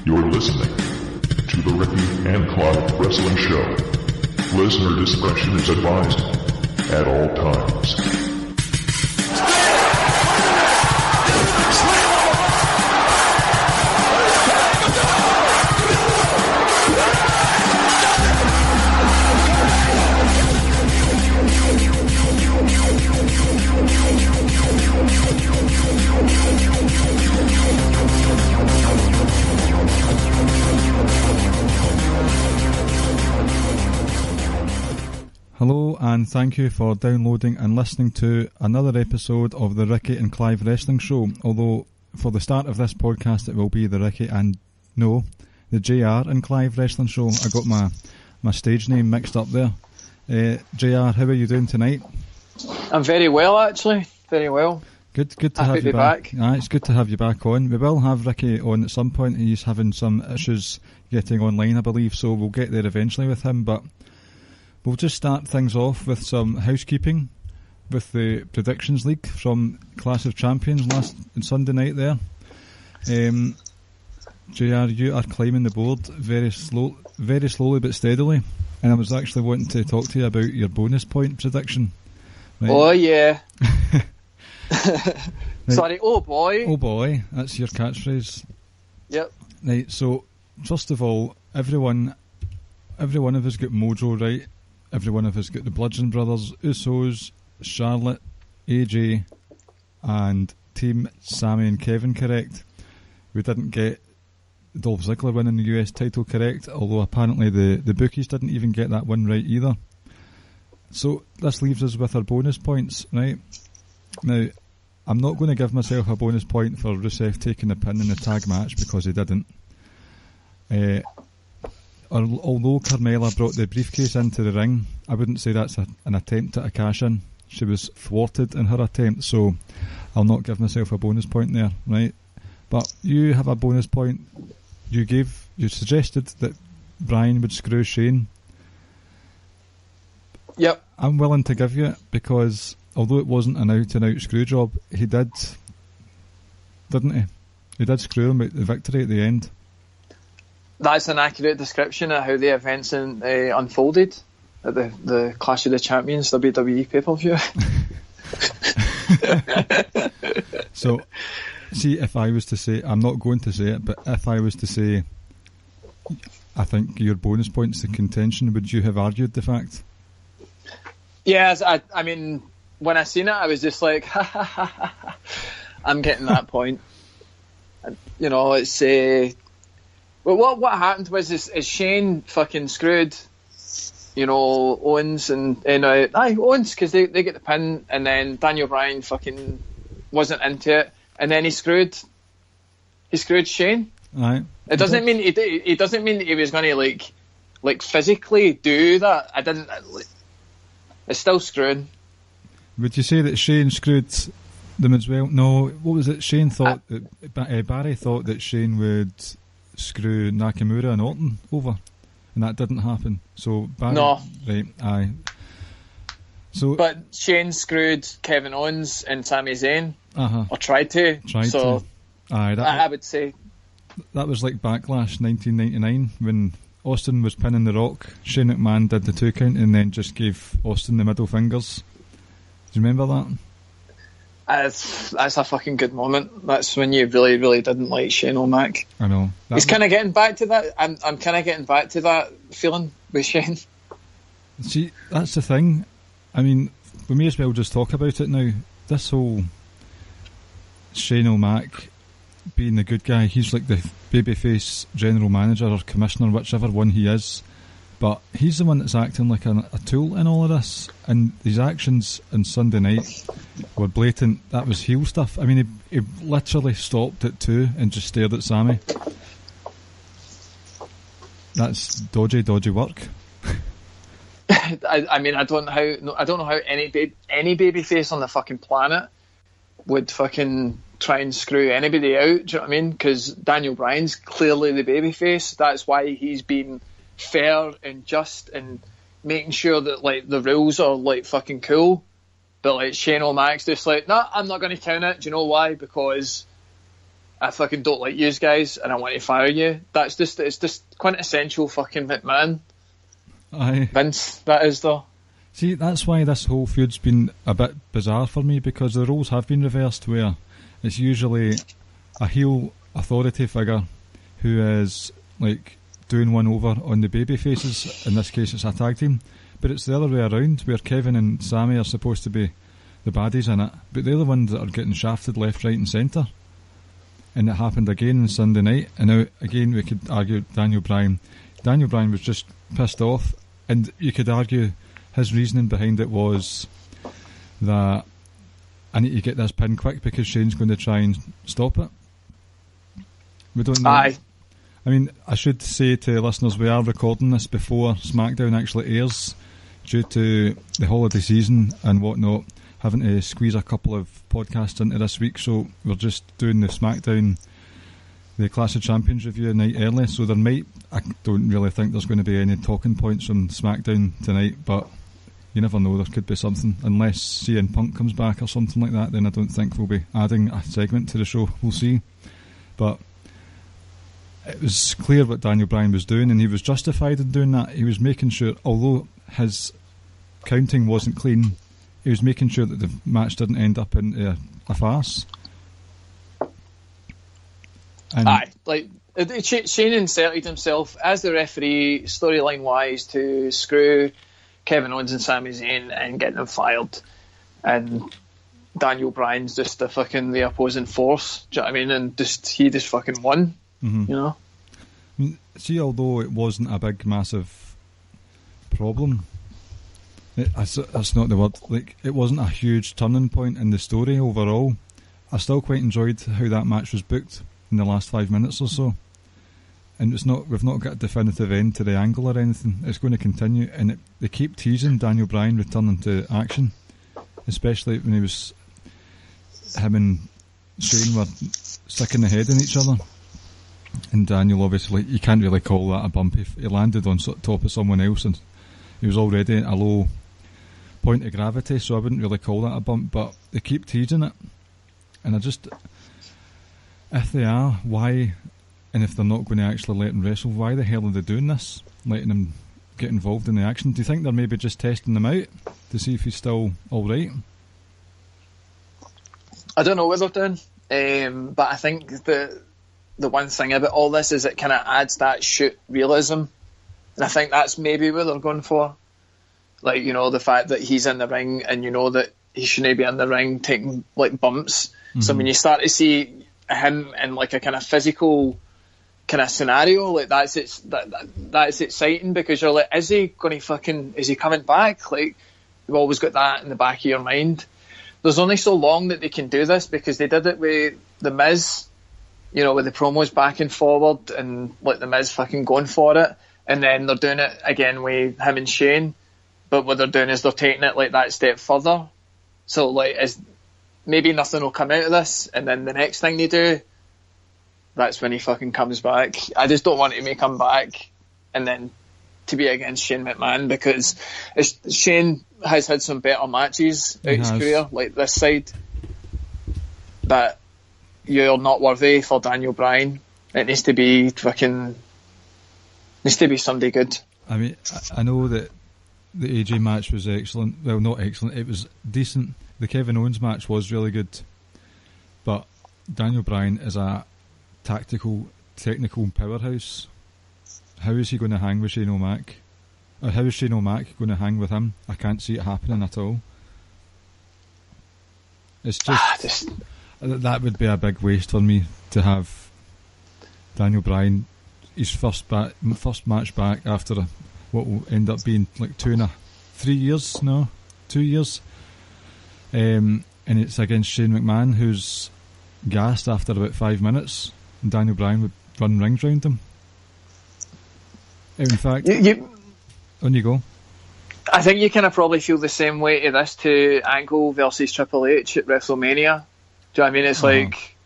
You're listening to the Ricky and Clive Wrestling Show. Listener discretion is advised at all times. Hello and thank you for downloading and listening to another episode of the Ricky and Clive Wrestling Show. Although for the start of this podcast it will be the JR and Clive Wrestling Show. I got my stage name mixed up there. JR, how are you doing tonight? I'm very well, actually. Very well. Good to Happy have you to be back. back. It's good to have you back on. We will have Ricky on at some point. He's having some issues getting online, I believe, so we'll get there eventually with him, but we'll just start things off with some housekeeping with the Predictions League from Clash of Champions last Sunday night there. JR, you are climbing the board very slowly but steadily, and I was actually wanting to talk to you about your bonus point prediction. Right? Oh, yeah. Right. Sorry, oh boy. Oh boy, that's your catchphrase. Yep. Right, so first of all, every one of us got Mojo right. Every one of us got the Bludgeon Brothers, Usos, Charlotte, AJ, and Team Sammy and Kevin correct. We didn't get Dolph Ziggler winning the US title correct, although apparently the bookies didn't even get that one right either. So this leaves us with our bonus points, right? Now, I'm not going to give myself a bonus point for Rusev taking the pin in the tag match because he didn't. Although Carmella brought the briefcase into the ring, I wouldn't say that's an attempt at a cash-in. She was thwarted in her attempt, so I'll not give myself a bonus point there, right? But you have a bonus point. You suggested that Bryan would screw Shane. Yep. I'm willing to give you it because although it wasn't an out-and-out screw job, he did, didn't he? He did screw him at the victory at the end. That's an accurate description of how the events unfolded at the Clash of the Champions WWE pay-per-view. So, see, if I was to say, I'm not going to say it, but if I was to say, I think your bonus point's the contention, would you have argued the fact? Yes, I mean, when I seen it, I was just like, I'm getting that point. You know, it's... Well, what happened was is Shane fucking screwed, you know, Owens and Owens because they get the pin, and then Daniel Bryan fucking wasn't into it, and then he screwed Shane. Right. It doesn't mean it doesn't mean that he was going to like physically do that. I didn't. It's still screwing. Would you say that Shane screwed them as well? No. What was it? Shane thought that Barry thought that Shane would screw Nakamura and Orton over, and that didn't happen. So Barry, no, right, aye. So, but Shane screwed Kevin Owens and Sami Zayn, or tried to. Aye, I would say that was like Backlash 1999 when Austin was pinning The Rock. Shane McMahon did the 2 count and then just gave Austin the middle fingers. Do you remember that? That's a fucking good moment. That's when you really, really didn't like Shane O'Mac. I know. He's kind of getting back to that. I'm kind of getting back to that feeling with Shane. See, that's the thing. I mean, we may as well just talk about it now. This whole Shane O'Mac being the good guy, he's like the babyface general manager or commissioner, whichever one he is. But he's the one that's acting like a tool in all of this, and his actions on Sunday night were blatant. That was heel stuff. I mean, he literally stopped at 2 and just stared at Sammy. That's dodgy work. I mean, I don't know how any babyface on the fucking planet would fucking try and screw anybody out. Do you know what I mean? Because Daniel Bryan's clearly the babyface. That's why he's been fair and just and making sure that like the rules are like fucking cool. But like Shane O'Mac's just like, nah, I'm not going to count it. Do you know why? Because I fucking don't like you guys and I want to fire you. It's just quintessential fucking McMahon. Aye. Vince, that is though. See, that's why this whole feud's been a bit bizarre for me, because the roles have been reversed, where it's usually a heel authority figure who is like doing one over on the baby faces. In this case it's a tag team, but it's the other way around, where Kevin and Sammy are supposed to be the baddies in it, but they're the ones that are getting shafted left, right and centre. And it happened again on Sunday night, and now again we could argue Daniel Bryan was just pissed off, and you could argue his reasoning behind it was that I need to get this pin quick because Shane's going to try and stop it. We don't know. Aye. I mean, I should say to listeners, we are recording this before SmackDown actually airs, due to the holiday season and whatnot, having to squeeze a couple of podcasts into this week, so we're just doing the SmackDown, the Clash of Champions review night early, so I don't really think there's going to be any talking points from SmackDown tonight, but you never know, there could be something, unless CM Punk comes back or something like that, then I don't think we'll be adding a segment to the show, we'll see. But it was clear what Daniel Bryan was doing, and he was justified in doing that. He was making sure, although his counting wasn't clean, he was making sure that the match didn't end up in a farce. And Aye, like Shane inserted himself as the referee, storyline wise, to screw Kevin Owens and Sami Zayn and get them fired, and Daniel Bryan's just the opposing force. Do you know what I mean? And he just fucking won. Mm-hmm. You know. I mean, see, although it wasn't a big, massive problem, that's not the word. Like, it wasn't a huge turning point in the story overall. I still quite enjoyed how that match was booked in the last 5 minutes or so. And we've not got a definitive end to the angle or anything. It's going to continue, and they keep teasing Daniel Bryan returning to action, especially when him and Shane were sticking the head in each other. And Daniel, obviously, you can't really call that a bump. He landed on top of someone else, and he was already at a low point of gravity, so I wouldn't really call that a bump, but they keep teasing it. And if they are, why? And if they're not going to actually let him wrestle, why the hell are they doing this? Letting him get involved in the action? Do you think they're maybe just testing him out to see if he's still alright? I don't know what they're doing, but I think the one thing about all this is it kind of adds that shoot realism, and I think that's maybe what they're going for. Like, you know, the fact that he's in the ring and you know that he shouldn't be in the ring taking like bumps. Mm-hmm. So when you start to see him in like a kind of physical kind of scenario, like that's exciting, because you're like, is he coming back? Like, you've always got that in the back of your mind. There's only so long that they can do this, because they did it with The Miz, you know, with the promos back and forward and like The Miz fucking going for it, and then they're doing it again with him and Shane, but what they're doing is they're taking it like that step further. So like, maybe nothing will come out of this, and then the next thing they do, that's when he fucking comes back. I just don't want him to come back and then to be against Shane McMahon, because Shane has had some better matches out his career, like this side, but you're not worthy for Daniel Bryan. It needs to be somebody good. I mean, I know that the AJ match was excellent. Well, not excellent, it was decent. The Kevin Owens match was really good, but Daniel Bryan is a technical powerhouse. How is he going to hang with Shane O'Mac? Or how is Shane O'Mac going to hang with him? I can't see it happening at all. It's just that would be a big waste for me to have Daniel Bryan, his first match back after what will end up being like 2 years. And it's against Shane McMahon, who's gassed after about 5 minutes, and Daniel Bryan would run rings round him. In fact, on you go. I think you kind of probably feel the same way to this, to Angle versus Triple H at WrestleMania. Do you know what I mean? It's like,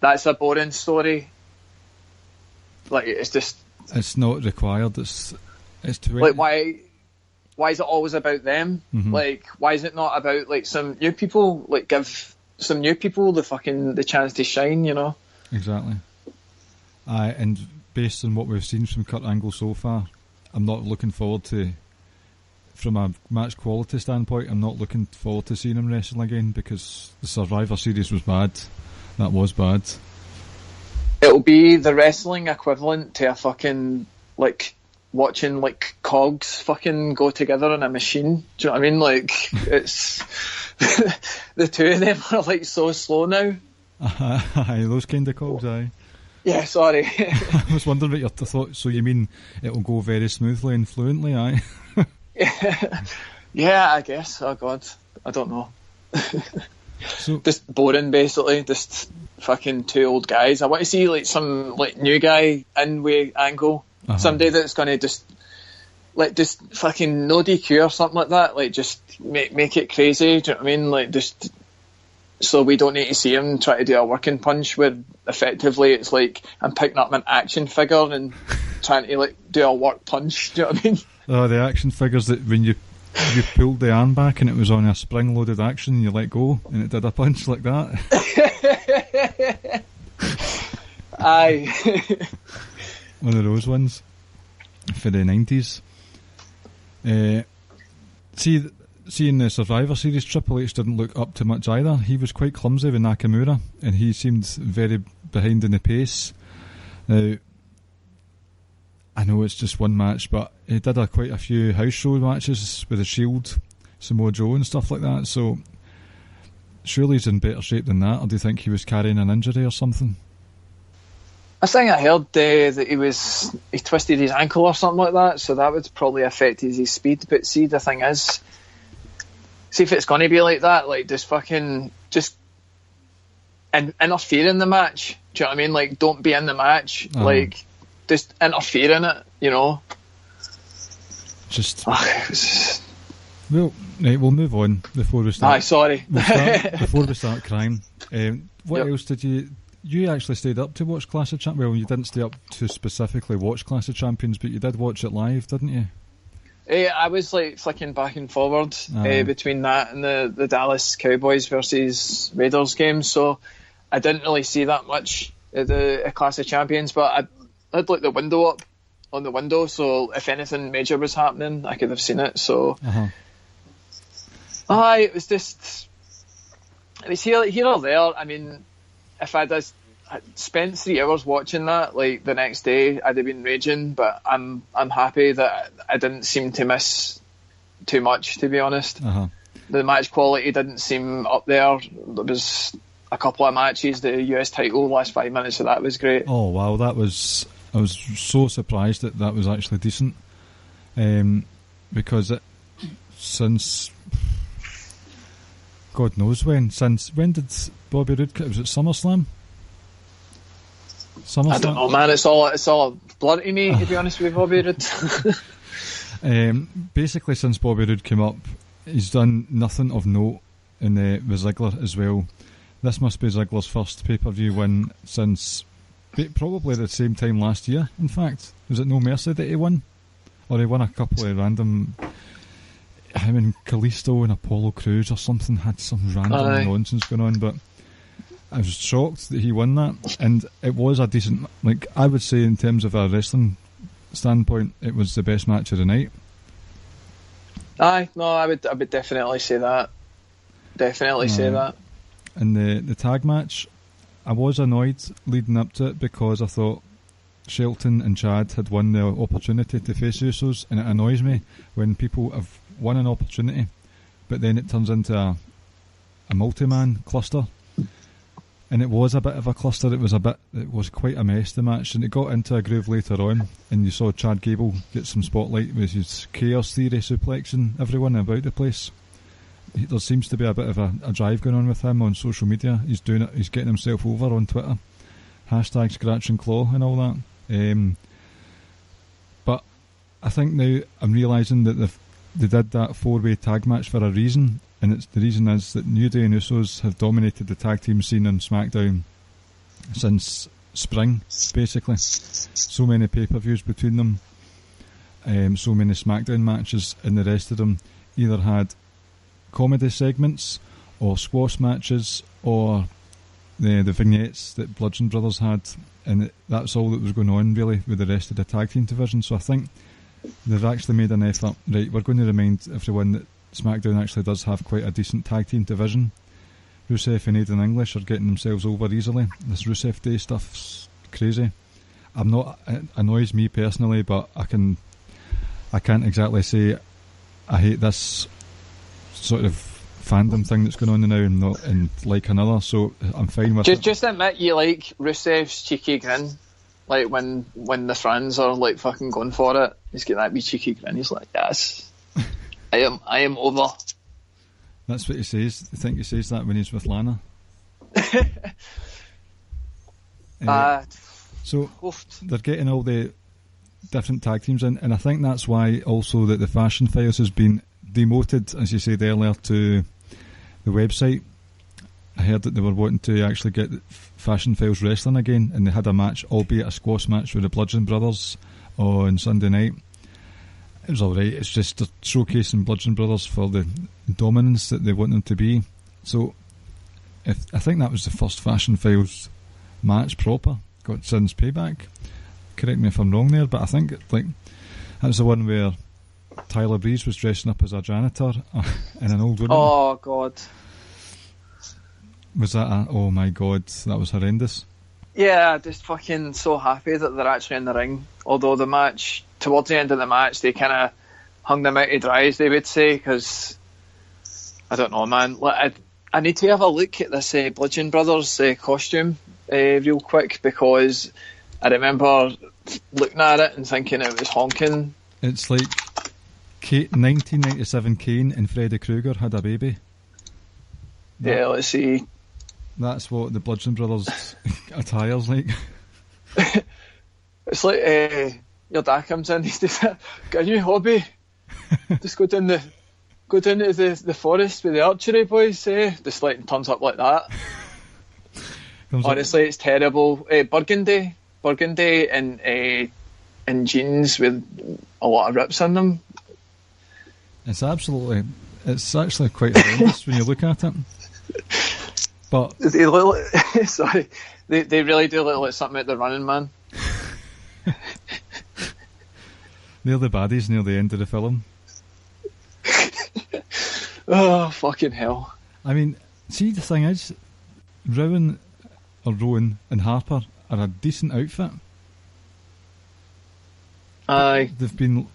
that's a boring story. Like, it's not required. It's too like, why is it always about them? Mm-hmm. Like, why is it not about like some new people? Like, give some new people the chance to shine, you know? Exactly. And based on what we've seen from Kurt Angle so far, I'm not looking forward to, from a match quality standpoint, I'm not looking forward to seeing him wrestle again, because the Survivor Series was bad. That was bad. It'll be the wrestling equivalent to a fucking, like, watching, like, cogs fucking go together in a machine. Do you know what I mean? Like, it's... the two of them are, like, so slow now. Aye, those kind of cogs, aye. Yeah, sorry. I was wondering what your thought. So you mean it'll go very smoothly and fluently, aye? Yeah, I guess. Oh God, I don't know. So, just boring, basically. Just fucking two old guys. I want to see like some like new guy in with Angle. Somebody that's going to just fucking no DQ or something like that. Like just make it crazy. Do you know what I mean? Like just. So we don't need to see him try to do a working punch where effectively it's like I'm picking up an action figure and trying to like do a work punch. Do you know what I mean? Oh, the action figures that when you pulled the arm back and it was on a spring-loaded action and you let go and it did a punch like that. Aye. One of those ones for the 90s. Seeing the Survivor Series, Triple H didn't look up to much either. He was quite clumsy with Nakamura, and he seemed very behind in the pace. Now, I know it's just one match, but he did quite a few house show matches with the Shield, Samoa Joe and stuff like that, so surely he's in better shape than that, or do you think he was carrying an injury or something? I think I heard that he twisted his ankle or something like that, so that would probably affect his speed, but see, the thing is, see if it's going to be like that, like just interfere in the match. Do you know what I mean? Like, don't be in the match. Like, just interfere in it. You know. Well, right, we'll move on before we start. Sorry. Before we start crying, what else did you actually stayed up to watch Clash of Champions? Well, you didn't stay up to specifically watch Clash of Champions, but you did watch it live, didn't you? I was like flicking back and forward between that and the Dallas Cowboys versus Raiders game, so I didn't really see that much of the Clash of Champions, but I had like the window up on the window, so if anything major was happening, I could have seen it. So, it was just, it was here or there. I mean, if I'd spent 3 hours watching that, like the next day, I'd have been raging. But I'm happy that I didn't seem to miss too much, to be honest. The match quality didn't seem up there. There was a couple of matches, the US title, last 5 minutes of that was great. Oh wow, I was so surprised that was actually decent, because since God knows when did Bobby Roode, was it SummerSlam? I don't know, man. It's all a blur to me, to be honest with Bobby Roode. Basically, since Bobby Roode came up, he's done nothing of note in with Ziggler as well. This must be Ziggler's first pay-per-view win since probably the same time last year. In fact, was it No Mercy that he won? Or he won a couple of random... Him and Kalisto and Apollo Crews or something had some random nonsense going on, but I was shocked that he won that, and it was a decent, like I would say in terms of a wrestling standpoint, it was the best match of the night. I would definitely say that. Say that. And the tag match, I was annoyed leading up to it because I thought Shelton and Chad had won the opportunity to face Usos, and it annoys me when people have won an opportunity but then it turns into a multi-man cluster, and it was a bit of a cluster. It was quite a mess, the match, and it got into a groove later on, and you saw Chad Gable get some spotlight with his chaos theory suplexing everyone about the place. There seems to be a bit of a drive going on with him on social media. He's doing it. He's getting himself over on Twitter. # scratch and claw and all that. But I think now I'm realising that they did that 4-way tag match for a reason, and the reason is that New Day and Usos have dominated the tag team scene on SmackDown since spring, basically. So many pay-per-views between them, so many SmackDown matches, and the rest of them either had comedy segments or squash matches or the vignettes that Bludgeon Brothers had, and that's all that was going on really with the rest of the tag team division. So I think they've actually made an effort. Right, we're going to remind everyone that SmackDown actually does have quite a decent tag team division. Rusev and Aiden English are getting themselves over easily. This Rusev Day stuff's crazy. It annoys me personally, but I can't exactly say I hate this sort of fandom thing that's going on now and like another, so I'm fine with it. Just admit you like Rusev's cheeky grin, like when the fans are like fucking going for it, he's got that wee cheeky grin. He's like, yes, I am over. That's what he says. I think he says that when he's with Lana. So they're getting all the different tag teams in, and I think that's why also that the Fashion Files has been demoted, as you said earlier, to the website. I heard that they were wanting to actually get Fashion Files wrestling again, and they had a match, albeit a squash match, with the Bludgeon Brothers on Sunday night. It was alright. It's just showcasing Bludgeon Brothers for the dominance that they want them to be. So I think that was the first Fashion Files match proper got since Payback. Correct me if I'm wrong there, but I think that was the one where Tyler Breeze was dressing up as a janitor and an old woman. Oh god, was that oh my god, that was horrendous. Yeah, just fucking so happy that they're actually in the ring. Although the match, towards the end of the match, they kind of hung them out to dry, as they would say, because I don't know, man. I need to have a look at this Bludgeon Brothers costume real quick, because I remember looking at it and thinking it was honking. It's like 1997 Kane and Freddy Krueger had a baby. Yeah, let's see. That's what the Bludgeon Brothers attire's like. It's like your dad comes in, he's just got a new hobby. Just go down to the forest with the archery boys. Just like turns up like that. Honestly, it's terrible. Burgundy and jeans with a lot of rips in them. It's actually quite horrendous when you look at it. But they look like, sorry, they really do look like something out the Running Man. They're the baddies near the end of the film. Oh, fucking hell. I mean, see, the thing is, Rowan and Harper are a decent outfit. Aye. They've been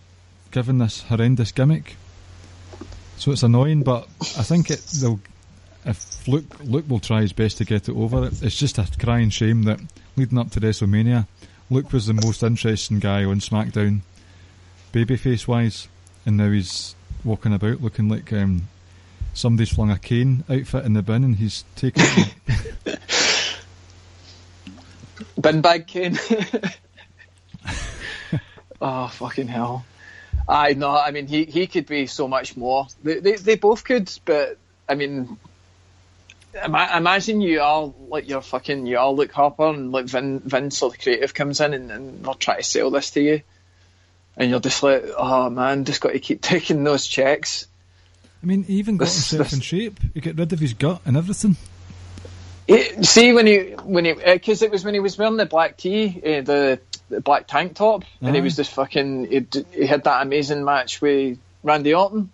given this horrendous gimmick. So it's annoying, but I think if Luke will try his best to get it over it. It's just a crying shame that leading up to WrestleMania, Luke was the most interesting guy on SmackDown, babyface wise, and now he's walking about looking like somebody's flung a Kane outfit in the bin and he's taken it. Bin bag Kane. Oh, fucking hell. I know, I mean, he could be so much more. They both could, but I mean, imagine you are Luke Harper and like Vince or the creative comes in and they're trying to sell this to you, and you're just like, oh man, just got to keep taking those checks. I mean, he even got himself in shape. He got rid of his gut and everything. See, when he because it was when he was wearing the black tee, the black tank top, and he was just fucking. He had that amazing match with Randy Orton.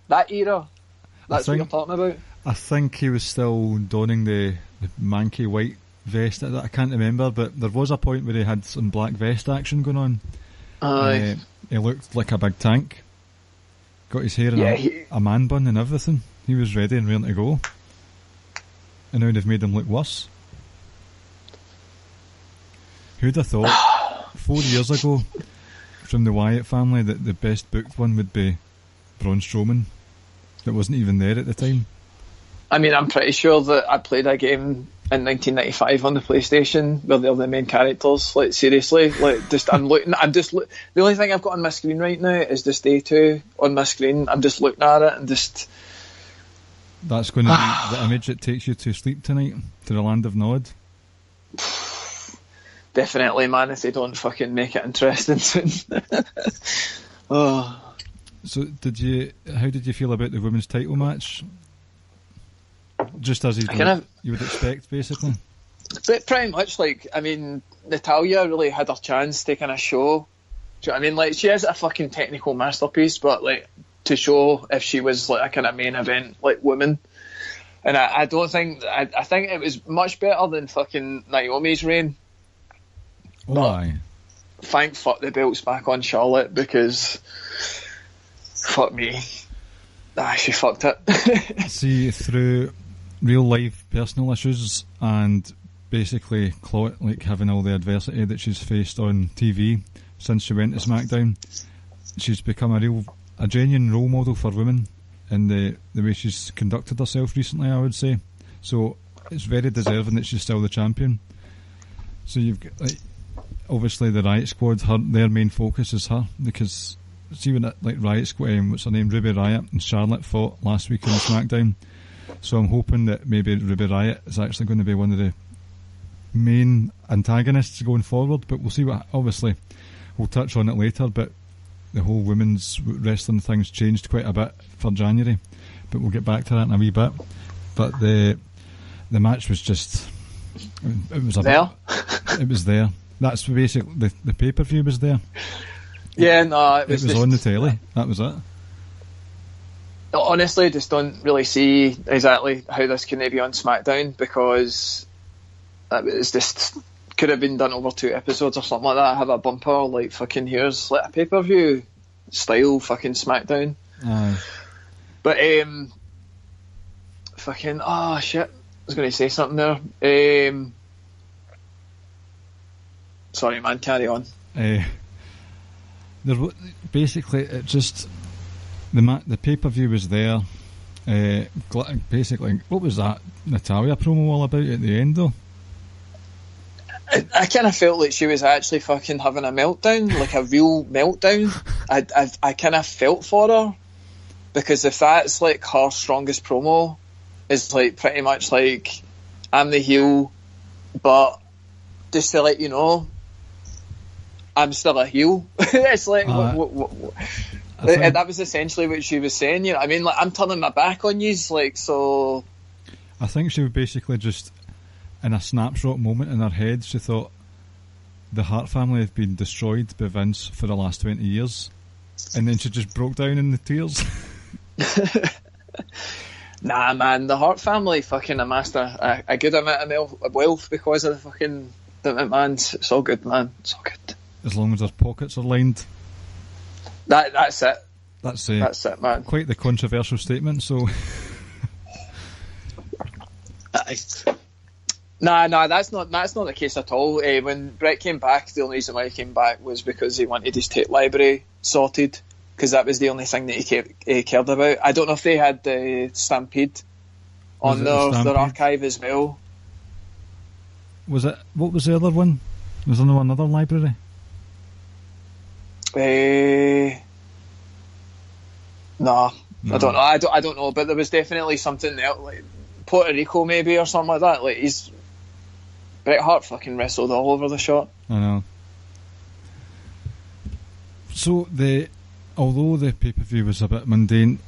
That era. That's what you're talking about. I think he was still donning the manky white vest. I can't remember, but there was a point where he had some black vest action going on. Aye. He looked like a big tank. Got his hair in a man bun and everything. He was ready and ready to go. And now they've made him look worse. Who'd have thought 4 years ago from the Wyatt family that the best booked one would be Braun Strowman? That wasn't even there at the time. I mean, I'm pretty sure that I played a game in 1995 on the PlayStation where they're the main characters. Like, seriously, like, the only thing I've got on my screen right now is just Day 2 on my screen. I'm just looking at it and just. That's going to be the image that takes you to sleep tonight, to the land of Nod. Definitely, man, if they don't fucking make it interesting soon. Oh. So, how did you feel about the women's title match? Just as you would expect, basically. But pretty much, like, I mean, Natalia really had her chance to kind of show. Do you know what I mean? Like, she is a fucking technical masterpiece, but like to show if she was like a kind of main event like woman. And I don't think I think it was much better than fucking Naomi's reign. Why? Thank fuck the belt's back on Charlotte, because fuck me, she fucked it. See, through real life personal issues and basically like having all the adversity that she's faced on TV since she went to SmackDown, she's become a genuine role model for women in the way she's conducted herself recently, I would say. So it's very deserving that she's still the champion. So you've got, like, obviously the Riot Squad, their main focus is her, because see when like Riot Squad, what's her name, Ruby Riot and Charlotte fought last week on SmackDown. So I'm hoping that maybe Ruby Riot is actually going to be one of the main antagonists going forward, but we'll see. What obviously we'll touch on it later, but the whole women's wrestling thing's changed quite a bit for January, but we'll get back to that in a wee bit. But the match was just, it was it was there. That's basically the pay-per-view was there. Yeah, no, it was on the telly. That was it. Honestly, just don't really see exactly how this can be on SmackDown, because it's just could have been done over 2 episodes or something like that. Have a bumper like fucking here's like a pay-per-view style fucking SmackDown. Aye. But fucking shit, I was going to say something there. Sorry, man, carry on. Basically, it just the pay-per-view was there. Basically, what was that Natalia promo all about at the end, though? I kind of felt like she was actually fucking having a meltdown, like a real meltdown. I kind of felt for her, because if that's like her strongest promo, is like pretty much like, I'm the heel, but just to let you know, I'm still a heel. It's like and that was essentially what she was saying. You know, I mean, like, I'm turning my back on you, like, so. I think she was basically just, in a snapshot moment in her head, she thought the Hart family have been destroyed by Vince for the last 20 years, and then she just broke down in the tears. Nah, man, the Hart family fucking amassed a good amount of wealth because of the fucking the McMahons. It's all good, man. It's all good. As long as their pockets are lined. That's it. That's it, man. Quite the controversial statement, so. Nah, that's not the case at all. When Brett came back, the only reason why he came back was because he wanted his tape library sorted, because that was the only thing that he cared about. I don't know if they had the Stampede on their archive as well. Was it? What was the other one? Was there another library? No. I don't know. I don't know, but there was definitely something there, like Puerto Rico maybe or something like that. Like, Bret Hart fucking wrestled all over the shop. I know. So although the pay-per-view was a bit mundane,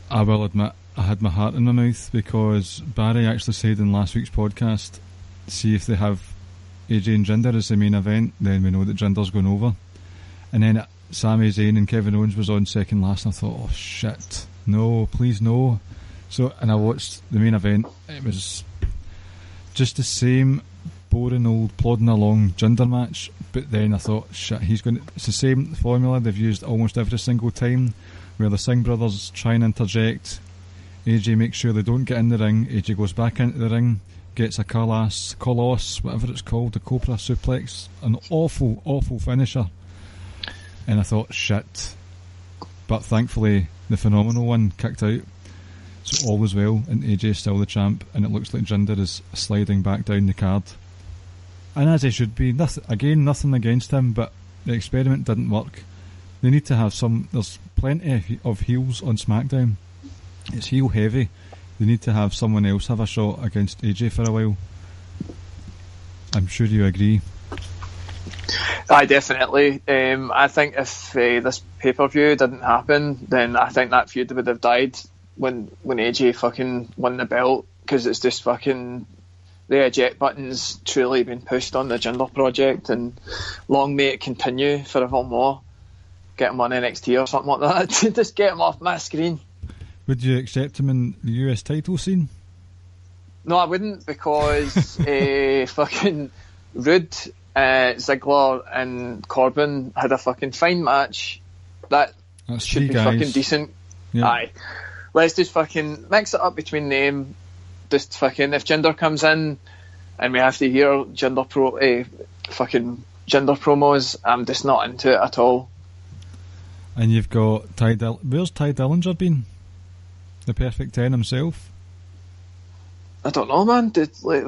I will admit I had my heart in my mouth, because Barry actually said in last week's podcast, see if they have AJ and Jinder as the main event, then we know that Jinder's going over. And then Sami Zayn and Kevin Owens was on second last, and I thought, oh shit, no, please no. So, and I watched the main event. It was just the same boring old plodding along Jinder match, but then I thought, shit, it's the same formula they've used almost every single time, where the Singh brothers try and interject, AJ makes sure they don't get in the ring, AJ goes back into the ring, gets a Koloss, whatever it's called, the Cobra suplex, an awful, awful finisher. And I thought, shit. But thankfully, the phenomenal one kicked out. So all was well, and AJ's still the champ, and it looks like Jinder is sliding back down the card. And as he should be. Nothing against him, but the experiment didn't work. They need to have there's plenty of heels on SmackDown. It's heel heavy. They need to have someone else have a shot against AJ for a while. I'm sure you agree. I definitely. I think if this pay-per-view didn't happen, then I think that feud would have died when AJ fucking won the belt because it's just fucking the eject button's truly been pushed on the Jinder project, and long may it continue forever more. Get him on NXT or something like that. Just get him off my screen. Would you accept him in the US title scene? No, I wouldn't, because fucking Rude, Ziggler and Corbin had a fucking fine match. That's should be guys. Fucking decent. Yeah. Aye. Let's just fucking mix it up between them. Just fucking, if Jinder comes in and we have to hear Jinder promos, I'm just not into it at all. And you've got where's Ty Dillinger been? The Perfect 10 himself? I don't know, man.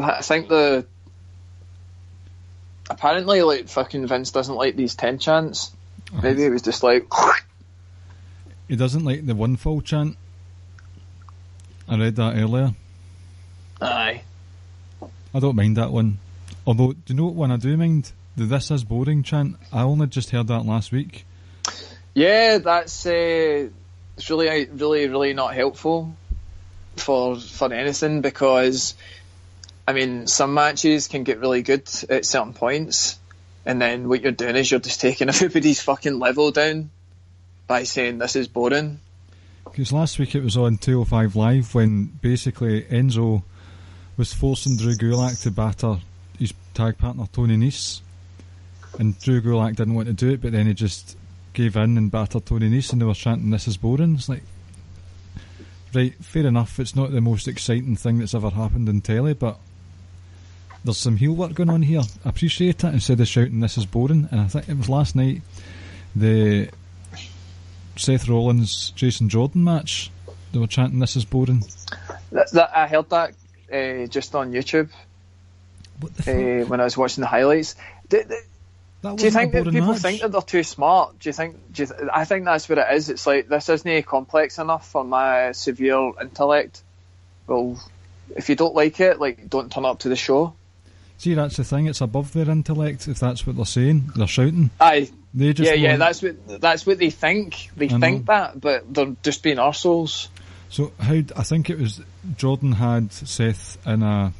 I think apparently, like, fucking Vince doesn't like these 10 chants. Maybe it was just like... He doesn't like the one full chant. I read that earlier. Aye. I don't mind that one. Although, do you know what one I do mind? The "This is boring" chant. I only just heard that last week. Yeah, that's it's really, really, really not helpful for anything, because I mean, some matches can get really good at certain points, and then what you're doing is you're just taking everybody's fucking level down by saying this is boring. Because last week it was on 205 Live when basically Enzo was forcing Drew Gulak to batter his tag partner Tony Nese, and Drew Gulak didn't want to do it, but then he just gave in and battered Tony Nese, and they were chanting "This is boring." It's like, right, fair enough, it's not the most exciting thing that's ever happened in telly, but there's some heel work going on here. I appreciate it, instead of shouting "This is boring." And I think it was last night, the Seth Rollins Jason Jordan match, they were chanting "This is boring." I heard that just on YouTube. What the fuck? When I was watching the highlights. Do you think that people think that they're too smart? I think that's what it is. It's like, this isn't complex enough for my severe intellect. Well, if you don't like it, like, don't turn up to the show. See, that's the thing. It's above their intellect. If that's what they're saying, they're shouting. Aye. They just that's what they think. They think that, but they're just being arseholes. So I think it was Jordan had Seth in a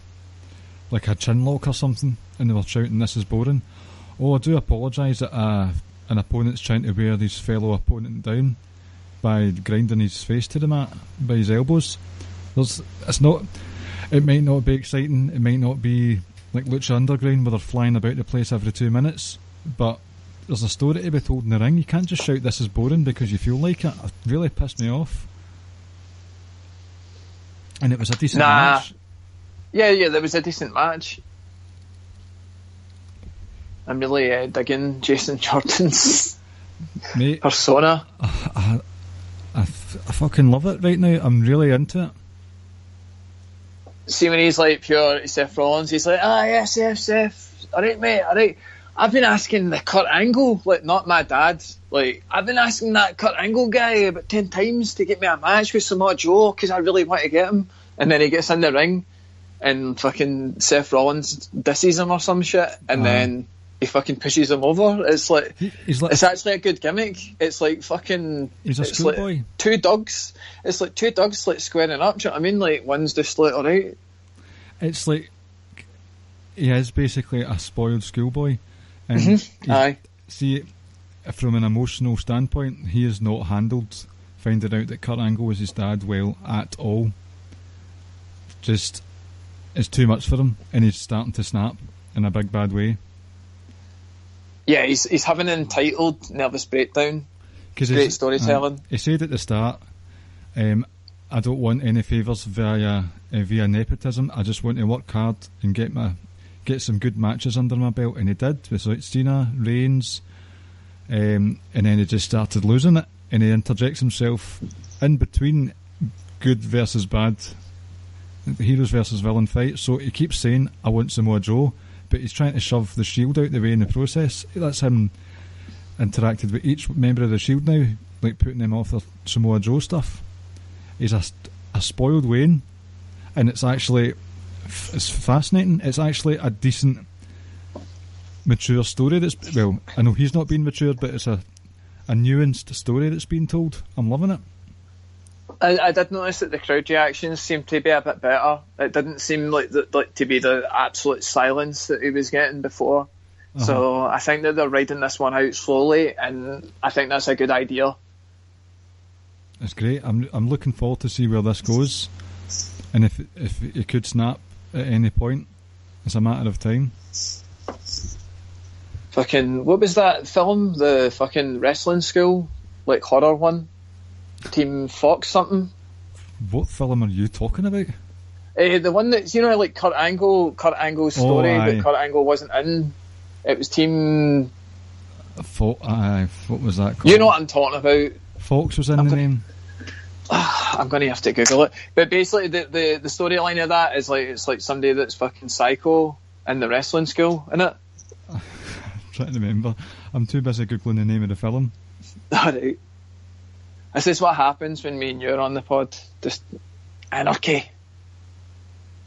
chin lock or something, and they were shouting "This is boring." Oh, I do apologise that an opponent's trying to wear his fellow opponent down by grinding his face to the mat by his elbows. It might not be exciting, it might not be like Lucha Underground where they're flying about the place every 2 minutes, but there's a story to be told in the ring. You can't just shout "This is boring" because you feel like it. It really pissed me off. And it was a decent match. Yeah, there was a decent match. I'm really digging Jason Jordan's persona. I fucking love it right now. I'm really into it. See, when he's like pure Seth Rollins, he's like, yes, Seth. Alright, mate, alright. I've been asking the Kurt Angle, like, not my dad. Like, I've been asking that Kurt Angle guy about 10 times to get me a match with Samoa Joe because I really want to get him. And then he gets in the ring and fucking Seth Rollins disses him or some shit, and then he fucking pushes him over. It's like, it's actually a good gimmick. It's like fucking... He's a schoolboy. Like two dogs. It's like two dogs like squaring up. Do you know what I mean? Like, one's just like, alright. It's like, he is basically a spoiled schoolboy. And aye. See, from an emotional standpoint, he has not handled finding out that Kurt Angle was his dad well at all. Just, it's too much for him, and he's starting to snap in a big bad way. Yeah, he's having an entitled nervous breakdown. Great storytelling. He said at the start, I don't want any favours via nepotism. I just want to work hard and get some good matches under my belt, and he did with like Cena, Reigns, and then he just started losing it, and he interjects himself in between good versus bad, the heroes versus villain fight. So he keeps saying, I want Samoa Joe, but he's trying to shove the Shield out the way in the process. That's him interacted with each member of the Shield now, like putting them off their Samoa Joe stuff. He's a spoiled Wayne, and it's fascinating. It's actually a decent, mature story I know he's not being matured, but it's a nuanced story that's being told. I'm loving it. I did notice that the crowd reactions seemed to be a bit better. It didn't seem like to be the absolute silence that he was getting before. So I think that they're riding this one out slowly, and I think that's a good idea. It's great. I'm looking forward to see where this goes, and if it could snap at any point, it's a matter of time. Fucking, what was that film? The fucking wrestling school, like horror one? Team Fox something? What film are you talking about? The one that's, like Kurt Angle's story, but Kurt Angle wasn't in. It was Team... what was that called? You know what I'm talking about. Fox was in the name. I'm going to have to Google it. But basically, the storyline of that is like, it's like somebody that's fucking psycho in the wrestling school, innit? I'm trying to remember. I'm too busy Googling the name of the film. Alright. This is what happens when me and you're on the pod. Just anarchy.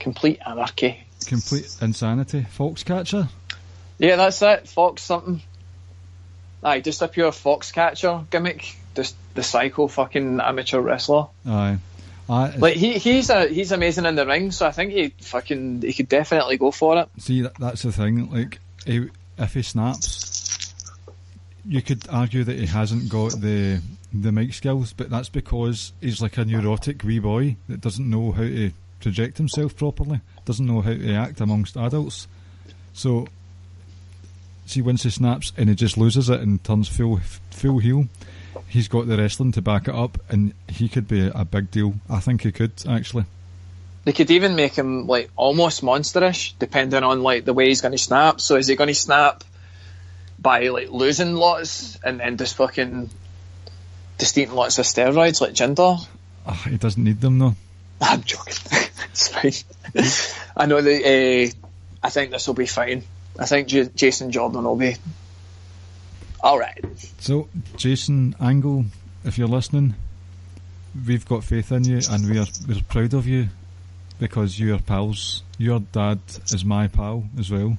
Complete anarchy. Complete insanity. Foxcatcher? Yeah, that's it. Fox something. Aye, just a pure Foxcatcher gimmick. Just the psycho fucking amateur wrestler. Aye. Like he's amazing in the ring, so I think he could definitely go for it. See, that's the thing. Like, if he snaps, you could argue that he hasn't got the mic skills, but that's because he's like a neurotic wee boy that doesn't know how to project himself properly, doesn't know how to act amongst adults. So, see, once he snaps and he just loses it and turns full heel, he's got the wrestling to back it up, and he could be a big deal. I think he could, actually. They could even make him like almost monsterish, depending on like the way he's going to snap. So is he going to snap by like losing lots and then just eating lots of steroids like Jinder? He doesn't need them though. I'm joking. It's fine. I know that. I think this will be fine. I think Jason Jordan will be alright. So, Jason Angle, if you're listening, we've got faith in you, and we're proud of you because you're pals. Your dad is my pal as well.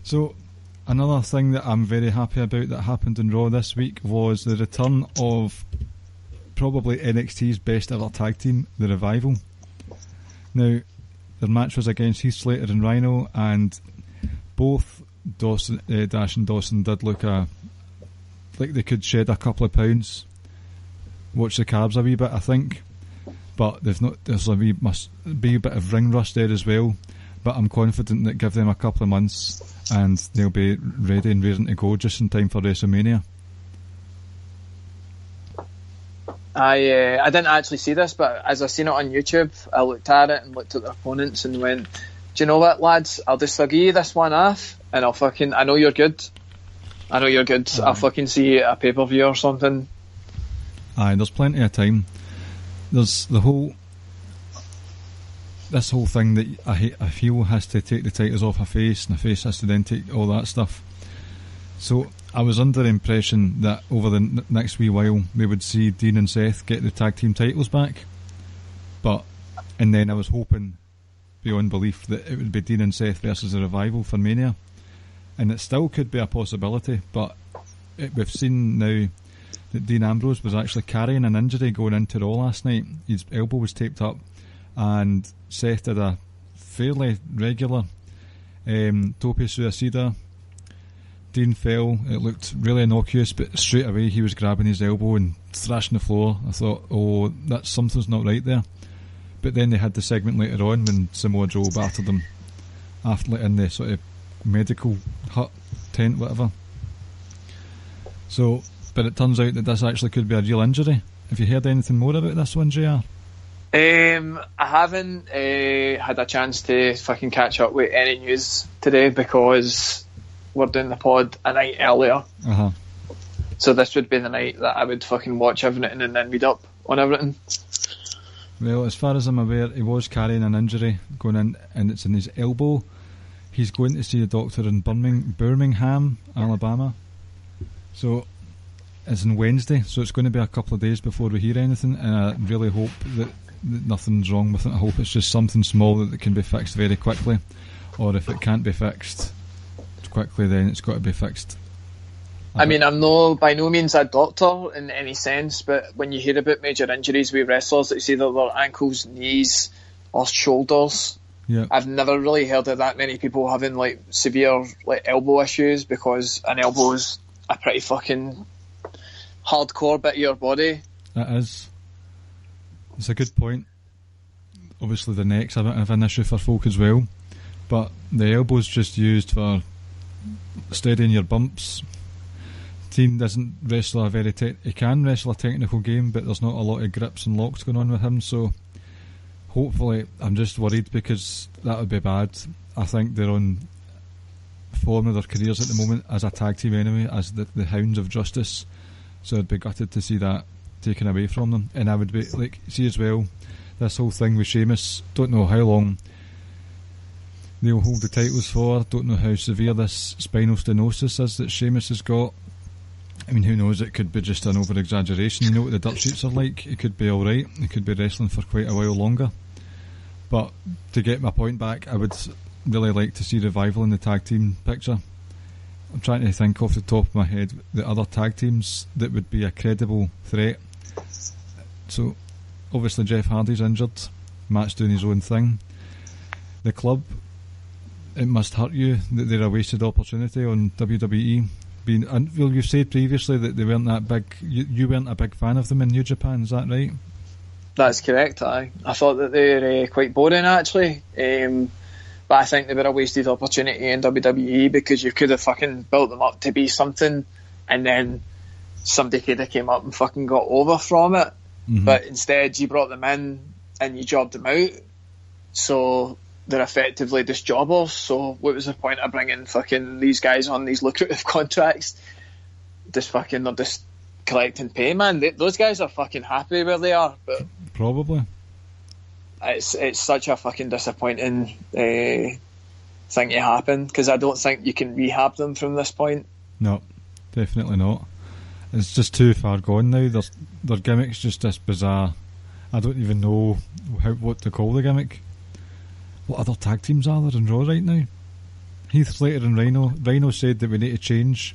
So, another thing that I'm very happy about that happened in Raw this week was the return of probably NXT's best ever tag team, The Revival. Now, their match was against Heath Slater and Rhino, and both Dash and Dawson did look like they could shed a couple of pounds, watch the carbs a wee bit, I think, but there's must be a bit of ring rust there as well, but I'm confident that give them a couple of months and they'll be ready and raring to go just in time for WrestleMania. I didn't actually see this, but as I seen it on YouTube, I looked at it and looked at the opponents and went, do you know what, lads, I'll give you this one off, and I know you're good. I'll fucking see you at a pay-per-view or something. Aye, there's plenty of time. There's this whole thing that a heel has to take the titles off a face, and a face has to then take all that stuff. So I was under the impression that over the next wee while we would see Dean and Seth get the tag team titles back, and then I was hoping beyond belief that it would be Dean and Seth versus the Revival for Mania, and it still could be a possibility, but we've seen now that Dean Ambrose was actually carrying an injury going into Raw last night. His elbow was taped up, and Seth did a fairly regular tope suicida. Dean fell, it looked really innocuous, but straight away he was grabbing his elbow and thrashing the floor. I thought, something's not right there. But then they had the segment later on when Samoa Joe battered them after in the sort of medical hut, tent, whatever. So, but it turns out that this actually could be a real injury. Have you heard anything more about this one, JR? I haven't had a chance to fucking catch up with any news today because we're doing the pod a night earlier. So this would be the night that I would fucking watch everything and then read up on everything. Well, as far as I'm aware, he was carrying an injury going in, and it's in his elbow. He's going to see a doctor in Birmingham, Alabama. So it's on Wednesday, so it's going to be a couple of days before we hear anything, and I really hope that nothing's wrong with it. I hope it's just something small that can be fixed very quickly, or if it can't be fixed quickly, then it's got to be fixed I mean, I'm by no means a doctor in any sense, but when you hear about major injuries with wrestlers, it's either their ankles, knees, or shoulders. Yeah. I've never really heard of that many people having like severe like elbow issues, because an elbow is a pretty fucking hardcore bit of your body. It is. It's a good point. Obviously the neck's a bit of an issue for folk as well, but the elbow's just used for steadying your bumps. Dean doesn't wrestle he can wrestle a technical game, but there's not a lot of grips and locks going on with him, so hopefully, I'm just worried because that would be bad. I think they're on form of their careers at the moment as a tag team anyway, as the Hounds of Justice, so I'd be gutted to see that taken away from them. And I would be like, see as well, this whole thing with Sheamus, don't know how long they'll hold the titles for, don't know how severe this spinal stenosis is that Sheamus has got. I mean, who knows, it could be just an over-exaggeration. You know what the dirt sheets are like, it could be alright, it could be wrestling for quite a while longer. But to get my point back, I would really like to see revival in the tag team picture. I'm trying to think off the top of my head the other tag teams that would be a credible threat. So, obviously Jeff Hardy's injured, Matt's doing his own thing. The Club, it must hurt you that they're a wasted opportunity on WWE. Well, you said previously that they weren't that big. You weren't a big fan of them in New Japan, is that right? That's correct. I thought that they were quite boring actually, but I think they were a wasted opportunity in WWE, because you could have fucking built them up to be something, and then somebody could have came up and fucking got over from it. Mm-hmm. But instead, you brought them in and you jobbed them out, so they're effectively just jobbers. So what was the point of bringing fucking these guys on these lucrative contracts? They're just collecting pay, man. Those guys are fucking happy where they are, but probably it's such a fucking disappointing thing to happen, because I don't think you can rehab them from this point. No, definitely not. It's just too far gone now. Their gimmick's just this bizarre. I don't even know what to call the gimmick. What other tag teams are there in Raw right now? Heath Slater and Rhino. Rhino said that we need to change,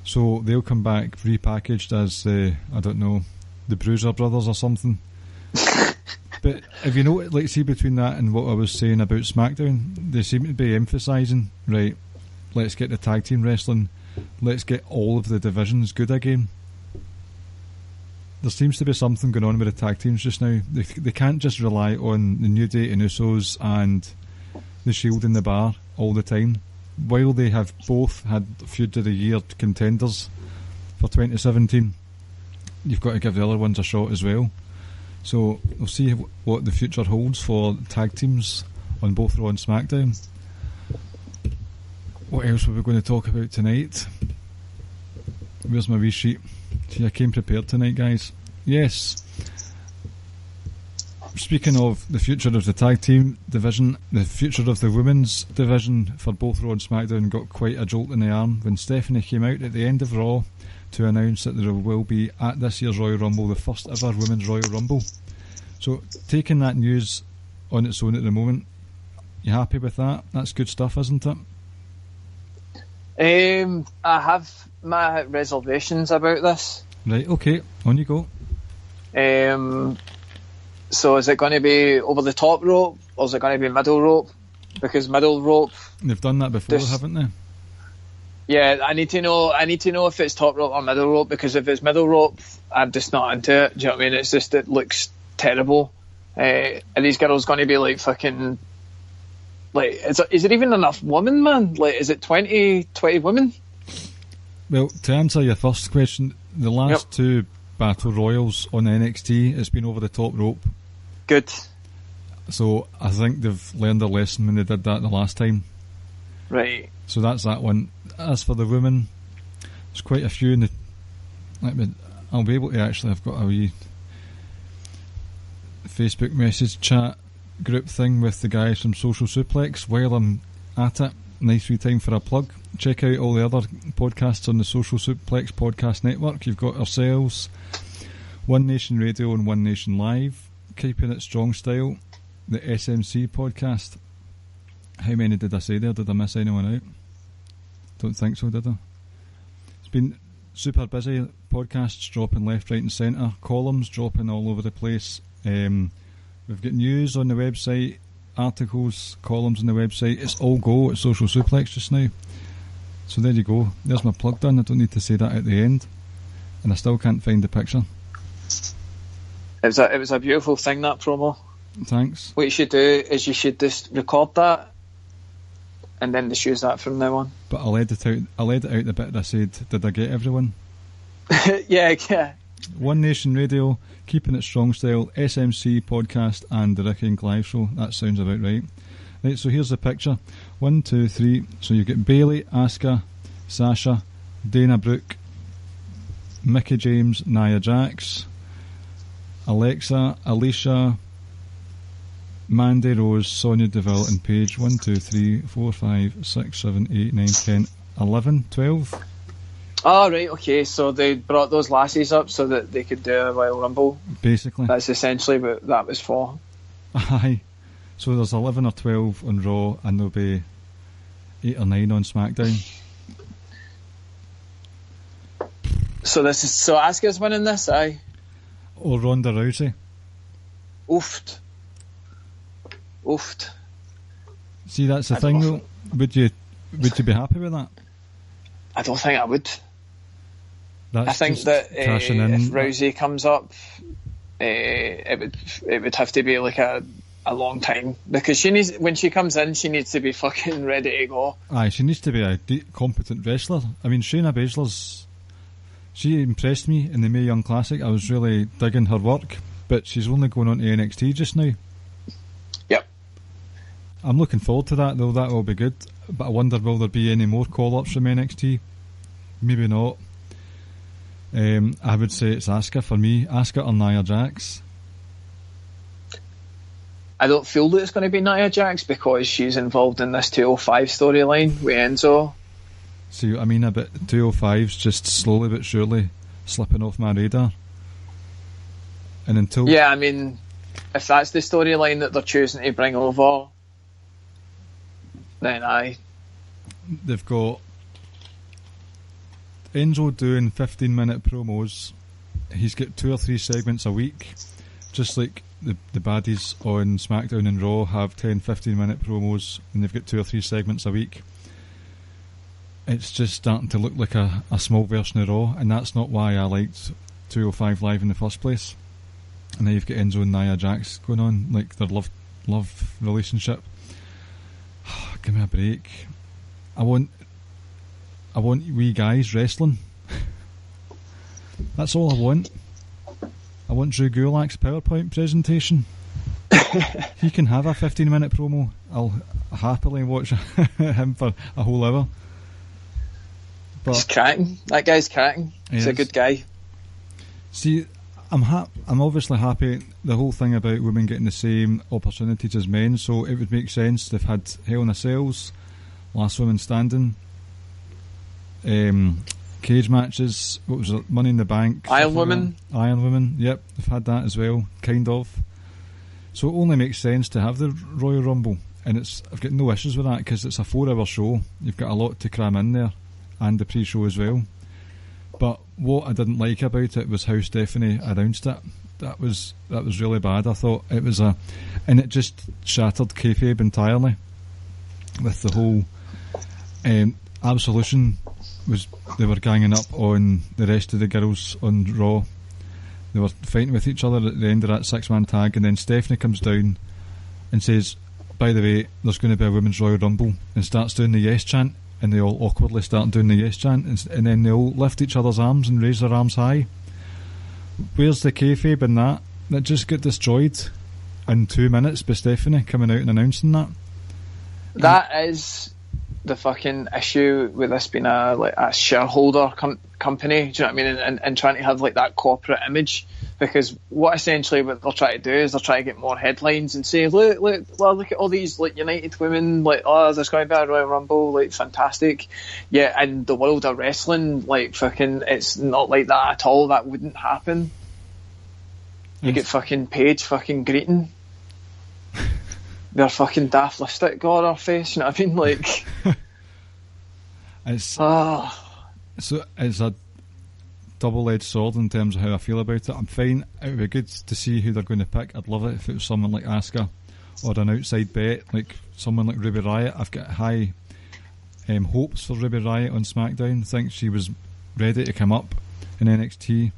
so they'll come back repackaged as I don't know, the Bruiser Brothers or something. But if you know, like, see between that and what I was saying about SmackDown, they seem to be emphasising, right, let's get the tag team wrestling, let's get all of the divisions good again. There seems to be something going on with the tag teams just now. They can't just rely on the New Day and Usos and the Shield and the Bar all the time. While they have both had Feud of the Year contenders for 2017, you've got to give the other ones a shot as well. So we'll see what the future holds for tag teams on both Raw and SmackDown. What else were we going to talk about tonight? Where's my wee sheet? See, I came prepared tonight, guys. Yes. Speaking of the future of the tag team division, the future of the women's division for both Raw and SmackDown got quite a jolt in the arm when Stephanie came out at the end of Raw to announce that there will be, at this year's Royal Rumble, the first ever Women's Royal Rumble. So, taking that news on its own at the moment, you happy with that? That's good stuff, isn't it? I have my reservations about this. Right, okay, on you go. So is it going to be over the top rope, or is it going to be middle rope? Because middle rope, they've done that before, haven't they? Yeah, I need to know if it's top rope or middle rope, because if it's middle rope, I'm just not into it. Do you know what I mean? It's just, it looks terrible. Are these girls going to be like fucking, like, is it even enough women, man? Like, is it 20 women? Well, to answer your first question, the last two Battle Royals on NXT, it's been over the top rope. Good. So I think they've learned their lesson when they did that the last time. Right. So that's that one. As for the women, there's quite a few in the... I'll be able to actually... I've got a wee Facebook message chat group thing with the guys from Social Suplex. While I'm at it, nice wee time for a plug. Check out all the other podcasts on the Social Suplex Podcast Network. You've got ourselves, One Nation Radio and One Nation Live, Keeping It Strong Style, the SMC podcast. How many did I say there? Did I miss anyone out? Don't think so, did I? been super busy. Podcasts dropping left, right and centre. Columns dropping all over the place. We've got news on the website, articles, columns on the website. It's all go at Social Suplex just now. So there you go. There's my plug done. I don't need to say that at the end. And I still can't find the picture. It was a beautiful thing, that promo. Thanks. What you should do is you should just record that and then just use that from now on. But I'll edit out the bit that I said, did I get everyone? Yeah. One Nation Radio, Keeping It Strong Style, SMC Podcast and the Ricky and Clive Show. That sounds about right. Right, so here's the picture. 1, 2, 3. So you get Bailey, Asuka, Sasha, Dana Brooke, Mickie James, Nia Jax, Alexa, Alicia, Mandy Rose, Sonya Deville and Paige. 1, 2, 3, 4, 5, 6, 7, 8, 9, 10, 11, 12. Oh, right, okay, so they brought those lassies up so that they could do a Royal Rumble. Basically. That's essentially what that was for. Aye. So there's 11 or 12 on Raw and there'll be 8 or 9 on SmackDown. So Asuka's winning this, aye? Or Ronda Rousey. Oofed. See, that's the thing though. Would you be happy with that? I don't think I would. That's I think that if in. Rousey comes up, it would have to be like a long time, because when she comes in, she needs to be fucking ready to go. Aye, she needs to be a competent wrestler. I mean, Shayna Baszler's, she impressed me in the Mae Young Classic. I was really digging her work, but she's only going on to NXT just now. Yep. I'm looking forward to that though. That will be good. But I wonder, will there be any more call-ups from NXT? Maybe not. I would say it's Asuka for me. Asuka or Nia Jax. I don't feel that it's going to be Nia Jax because she's involved in this 205 storyline with Enzo. See what I mean? A bit 205's just slowly but surely slipping off my radar. And until... Yeah, I mean, if that's the storyline that they're choosing to bring over, then aye. They've got Enzo doing 15-minute promos. He's got 2 or 3 segments a week, just like the baddies on SmackDown and Raw have 10-15-minute promos, and they've got 2 or 3 segments a week. It's just starting to look like a small version of Raw, and that's not why I liked 205 Live in the first place. And now you've got Enzo and Nia Jax going on, like their love relationship. Give me a break. I want wee guys wrestling. That's all I want. I want Drew Gulak's PowerPoint presentation. He can have a 15-minute promo. I'll happily watch him for a whole hour. But he's cracking. That guy's cracking. He's a good guy. See, I'm obviously happy. The whole thing about women getting the same opportunities as men, so it would make sense. They've had Hell in a Cells, Last Woman Standing, cage matches. What was it? Money in the Bank. Iron Woman. Yep, they've had that as well, kind of. So it only makes sense to have the Royal Rumble, and I've got no issues with that because it's a 4-hour show. You've got a lot to cram in there, and the pre-show as well. But what I didn't like about it was how Stephanie announced it. That was really bad. I thought it was and it just shattered kayfabe entirely. With the whole Absolution they were ganging up on the rest of the girls on Raw. They were fighting with each other at the end of that 6-man tag, and then Stephanie comes down and says, "By the way, there's going to be a Women's Royal Rumble," and starts doing the yes chant. And they all awkwardly start doing the yes chant, and then they all lift each other's arms and raise their arms high. Where's the kayfabe in that? That just got destroyed in 2 minutes by Stephanie coming out and announcing that. That is the fucking issue with this being a shareholder company. Do you know what I mean? And trying to have like that corporate image, because what they're trying to do is they're trying to get more headlines and say, look at all these like United Women, like, oh, there's going to be a Royal Rumble, like, fantastic. Yeah, in the world of wrestling, like, fucking, it's not like that at all. That wouldn't happen. You get fucking Paige fucking greeting their fucking daft lipstick got on her face, you know what I mean? Like, it's So it's a double-edged sword in terms of how I feel about it. I'm fine. It would be good to see who they're going to pick. I'd love it if it was someone like Asuka or an outside bet, like someone like Ruby Riott. I've got high hopes for Ruby Riott on SmackDown. I think she was ready to come up in NXT,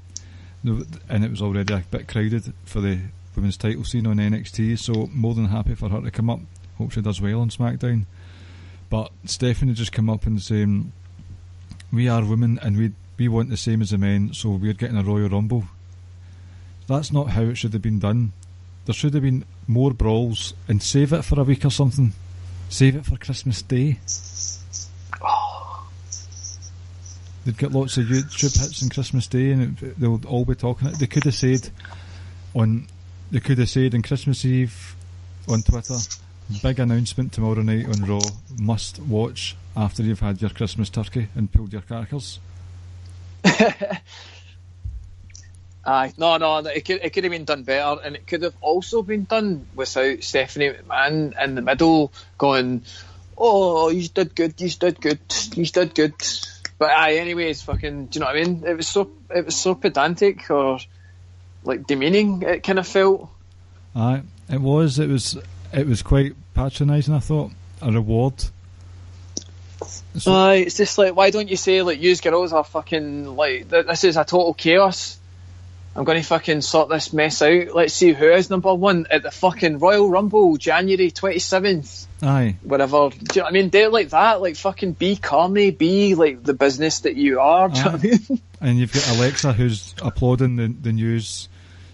and it was already a bit crowded for the women's title scene on NXT, so more than happy for her to come up. Hope she does well on SmackDown. But Stephanie just come up and saying, we are women and we want the same as the men, so we're getting a Royal Rumble. That's not how it should have been done. There should have been more brawls, and save it for a week or something. Save it for Christmas Day. They'd get lots of YouTube hits on Christmas Day, and they'll all be talking it. They could have said on Christmas Eve on Twitter, big announcement tomorrow night on Raw, must watch after you've had your Christmas turkey and pulled your crackers. Aye, no, it could have been done better, and it could have also been done without Stephanie McMahon in the middle going, oh, you did good. But aye, anyways, fucking, do you know what I mean? It was so pedantic or like demeaning. It kind of felt. Aye, it was quite patronising. I thought a reward. Aye, it's just like, why don't you say like, you girls are fucking like, this is a total chaos. I'm going to fucking sort this mess out. Let's see who is number one at the fucking Royal Rumble, January 27th. Aye. Whatever. Do you know what I mean? Do it like that. Like, fucking be corny. Be like the business that you are. Do you know what I mean? And you've got Alexa who's applauding the news.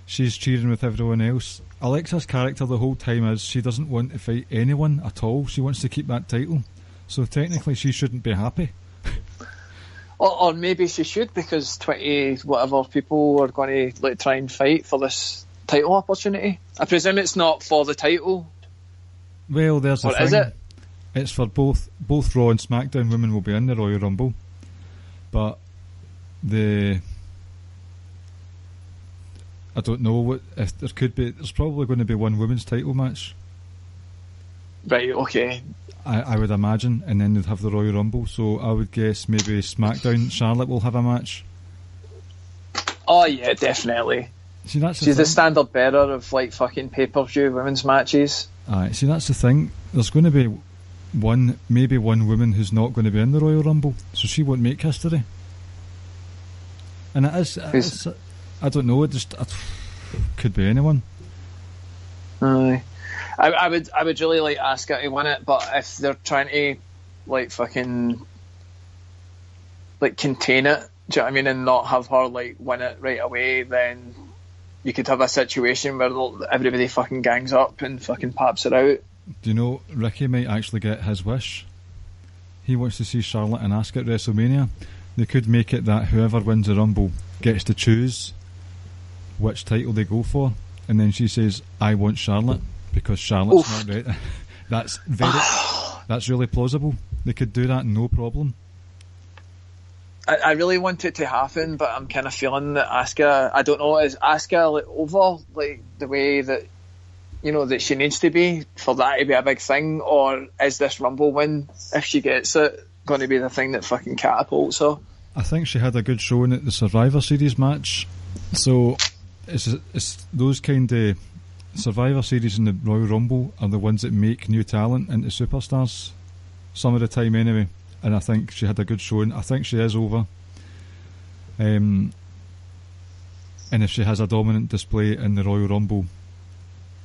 She's cheering with everyone else. Alexa's character the whole time is she doesn't want to fight anyone at all. She wants to keep that title. So technically she shouldn't be happy. Or maybe she should, because 20 whatever people are going to like try and fight for this title opportunity. I presume it's not for the title. Well, there's the or thing. Is it? It's for both Raw and SmackDown women will be in the Royal Rumble, but I don't know what if there could be. There's probably going to be one women's title match. Right. Okay. I would imagine, and then they'd have the Royal Rumble. So I would guess maybe SmackDown Charlotte will have a match. Oh yeah, definitely. See, that's She's the standard bearer of like fucking pay-per-view women's matches. Aye, see, that's the thing. There's going to be maybe one woman who's not going to be in the Royal Rumble, so she won't make history. And it is I don't know. It could be anyone. Aye. I would really like Asuka to win it, but if they're trying to like fucking like contain it, do you know what I mean, and not have her like win it right away, then you could have a situation where everybody fucking gangs up and fucking paps it out. Do you know Ricky might actually get his wish? He wants to see Charlotte and Asuka at WrestleMania. They could make it that whoever wins the Rumble gets to choose which title they go for, and then she says, I want Charlotte. Because Charlotte's not right. That's really plausible. They could do that, no problem. I really want it to happen, but I'm kind of feeling that Asuka, I don't know, is Asuka like over like the way that, you know, that she needs to be for that to be a big thing, or is this Rumble win, if she gets it, going to be the thing that fucking catapults her? I think she had a good showing at the Survivor Series match, so it's those kind of Survivor Series and the Royal Rumble are the ones that make new talent into superstars some of the time anyway, and I think she had a good showing. I think she is over, and if she has a dominant display in the Royal Rumble,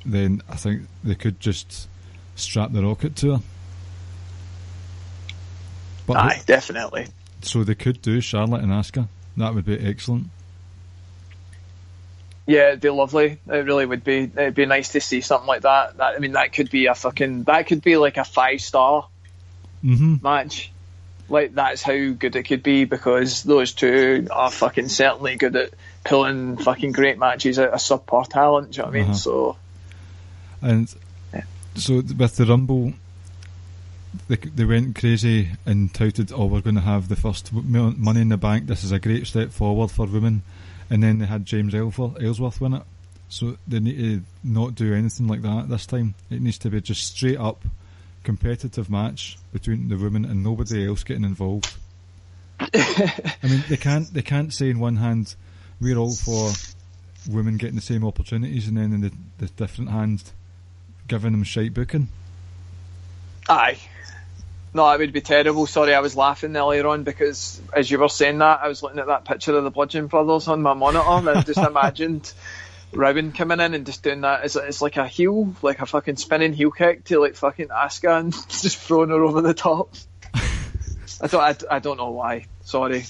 then I think they could just strap the rocket to her. But aye, definitely. So they could do Charlotte and Asuka. That would be excellent. Yeah, it'd be lovely. It really would be. It'd be nice to see something like that. I mean, that could be like a 5-star match. Like, that's how good it could be, because those two are fucking certainly good at pulling fucking great matches out of subpar talent. Do you know what I mean? So, and so with the Rumble, they went crazy and touted, "Oh, we're going to have the first Money in the Bank. This is a great step forward for women." And then they had James Ellsworth win it. So they need to not do anything like that this time. It needs to be just straight up competitive match between the women and nobody else getting involved. I mean, they can't say in one hand we're all for women getting the same opportunities, and then in the different hand giving them shite booking. Aye. No, it would be terrible. Sorry, I was laughing earlier on because as you were saying that, I was looking at that picture of the Bludgeon Brothers on my monitor, and I just imagined Rowan coming in and just doing that. It's like a heel, like a fucking spinning heel kick to like fucking Asuka and just throwing her over the top. I don't know why. Sorry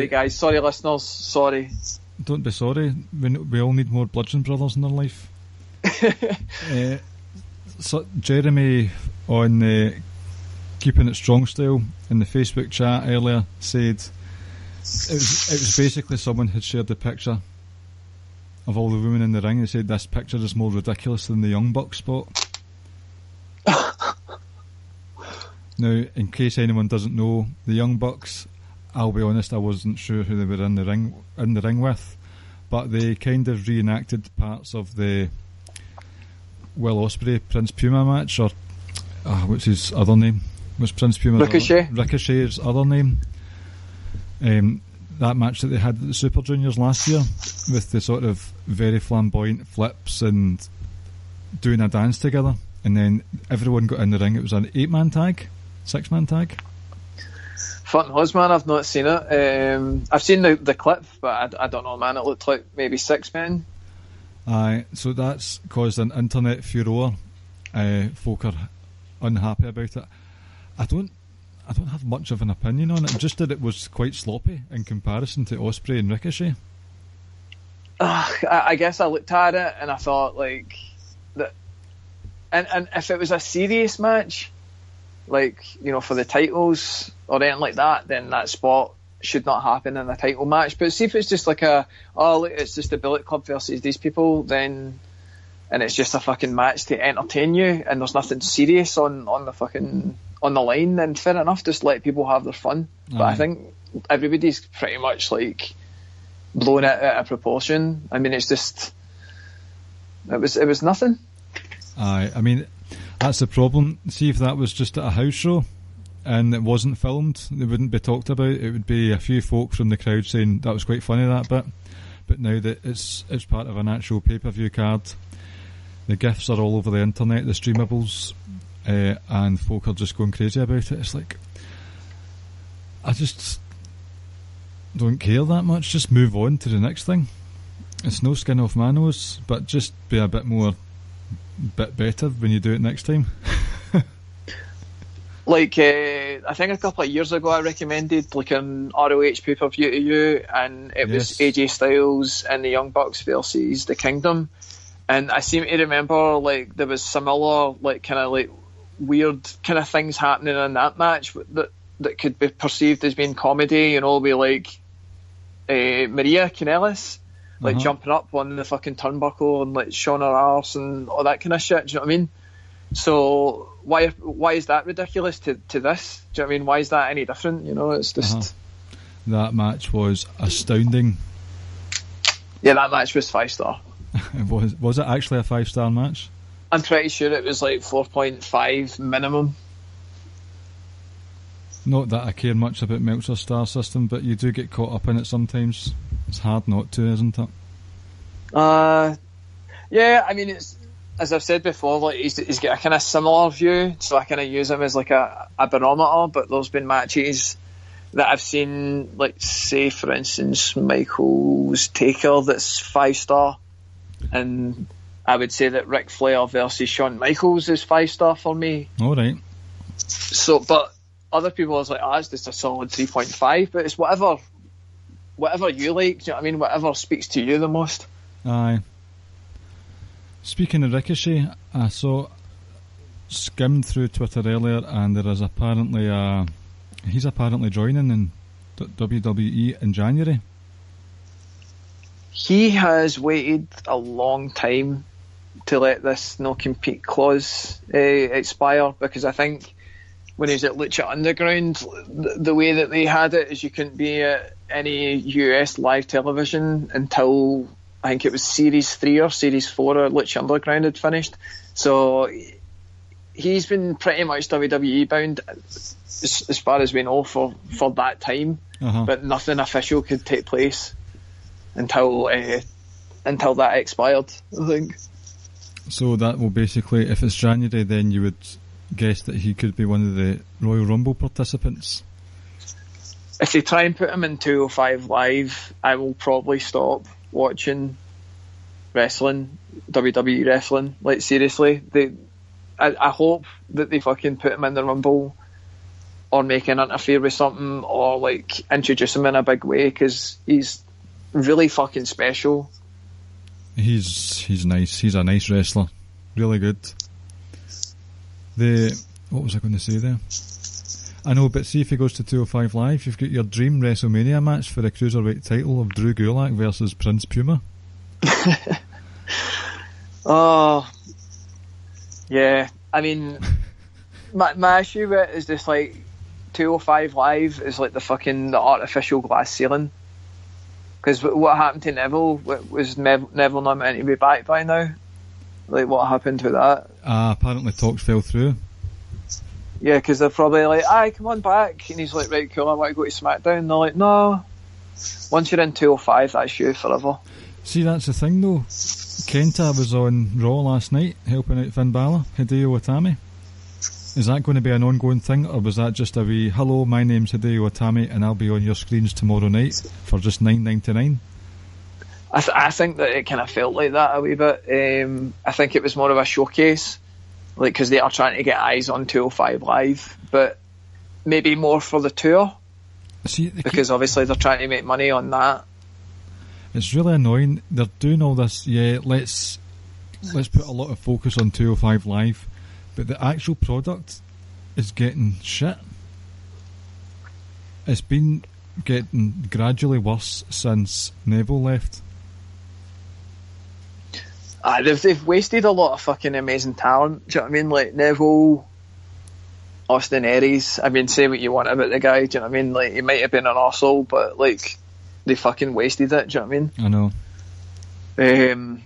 guys. Sorry listeners. Sorry. Don't be sorry. We all need more Bludgeon Brothers in our life. So Jeremy on Keeping It Strong Style in the Facebook chat earlier said it was basically someone had shared the picture of all the women in the ring. They said this picture is more ridiculous than the Young Bucks spot. Now, in case anyone doesn't know, the Young Bucks, I'll be honest, I wasn't sure who they were in the ring with, but they kind of reenacted parts of the Will Ospreay Prince Puma match, or what's his other name? Was Prince Puma Ricochet's other name? That match that they had at the Super Juniors last year, with the sort of very flamboyant flips and doing a dance together, and then everyone got in the ring. It was an 8-man tag, 6-man tag. Fuck knows, man. I've not seen it. I've seen the clip, but I don't know, man. It looked like maybe 6 men. Aye, so that's caused an internet furore. Folk are unhappy about it. I don't have much of an opinion on it. Just that it was quite sloppy in comparison to Ospreay and Ricochet. I guess I looked at it and I thought like that, and if it was a serious match, like, you know, for the titles or anything like that, then that spot should not happen in a title match. But see if it's just like it's just the Bullet Club versus these people, then, and it's just a fucking match to entertain you, and there's nothing serious on the line, then fair enough, just let people have their fun. But I think everybody's pretty much like blowing it out of proportion. I mean, it's just it was nothing. Aye, I mean, that's the problem. See, if that was just at a house show and it wasn't filmed, it wouldn't be talked about. It would be a few folk from the crowd saying that was quite funny, that bit. But now that it's part of an actual pay-per-view card, the GIFs are all over the internet, the streamables, and folk are just going crazy about it. It's like, I just don't care that much. Just move on to the next thing. It's no skin off my nose, but just be a bit better when you do it next time. Like, I think a couple of years ago I recommended like an ROH pay-per-view to you, and it was AJ Styles and the Young Bucks versus the Kingdom, and I seem to remember like there was similar like kind of like weird kind of things happening in that match that could be perceived as being comedy, you know, with like Maria Kanellis like jumping up on the fucking turnbuckle and like showing her arse and all that kind of shit. Do you know what I mean? So why is that ridiculous to this? Do you know what I mean? Why is that any different? You know, it's just that match was astounding. Yeah, that match was 5-star. Was it actually a 5-star match? I'm pretty sure it was like 4.5 minimum. Not that I care much about Meltzer's star system, but you do get caught up in it sometimes. It's hard not to, isn't it? Yeah, I mean, it's, as I've said before, like he's got a kind of similar view, so I kind of use him as like a barometer. But there's been matches that I've seen, like say for instance Michael's Taker, that's 5-star, and I would say that Ric Flair versus Shawn Michaels is 5-star for me. All right. So, but other people are like, it's just a solid 3.5. But it's whatever you like. Do you know what I mean? Whatever speaks to you the most. Aye. Speaking of Ricochet, I skimmed through Twitter earlier, and there is apparently he's apparently joining in WWE in January. He has waited a long time to let this no compete clause expire, because I think when he was at Lucha Underground, the way that they had it is you couldn't be at any US live television until I think it was Series 3 or Series 4 of Lucha Underground had finished. So he's been pretty much WWE bound as far as we know for that time, but nothing official could take place until that expired, I think. So that will basically, if it's January, then you would guess that he could be one of the Royal Rumble participants. If they try and put him in 205 Live, I will probably stop watching wrestling, WWE wrestling. Like, seriously, I hope that they fucking put him in the Rumble or make an interfere with something or like introduce him in a big way, because he's really fucking special. He's nice. He's a nice wrestler. Really good. What was I going to say there? I know, but see if he goes to 205 Live, you've got your dream WrestleMania match for the Cruiserweight title of Drew Gulak versus Prince Puma. Oh, yeah. I mean, my issue with it is just like 205 Live is like the artificial glass ceiling. Because what happened to Neville? Was Neville not meant to be back by now? Like, what happened to that? Apparently talks fell through. Yeah, because they're probably like, aye, come on back. And he's like, right, cool, I want to go to SmackDown. And they're like, no. Once you're in 205, that's you forever. See, that's the thing though. Kenta was on Raw last night helping out Finn Balor, Hideo Itami. Is that going to be an ongoing thing, or was that just a wee, hello, my name's Hideo Itami and I'll be on your screens tomorrow night for just $9.99? I think that it kind of felt like that a wee bit. I think it was more of a showcase, like, because they are trying to get eyes on 205 Live, but maybe more for the tour. See, because obviously they're trying to make money on that. It's really annoying. They're doing all this, yeah, let's put a lot of focus on 205 Live, but the actual product is getting shit. It's been getting gradually worse since Neville left. They've wasted a lot of fucking amazing talent. Do you know what I mean? Like Neville, Austin Aries. I mean, say what you want about the guy. Do you know what I mean? Like, he might have been an arsehole, but like, they fucking wasted it. Do you know what I mean? I know.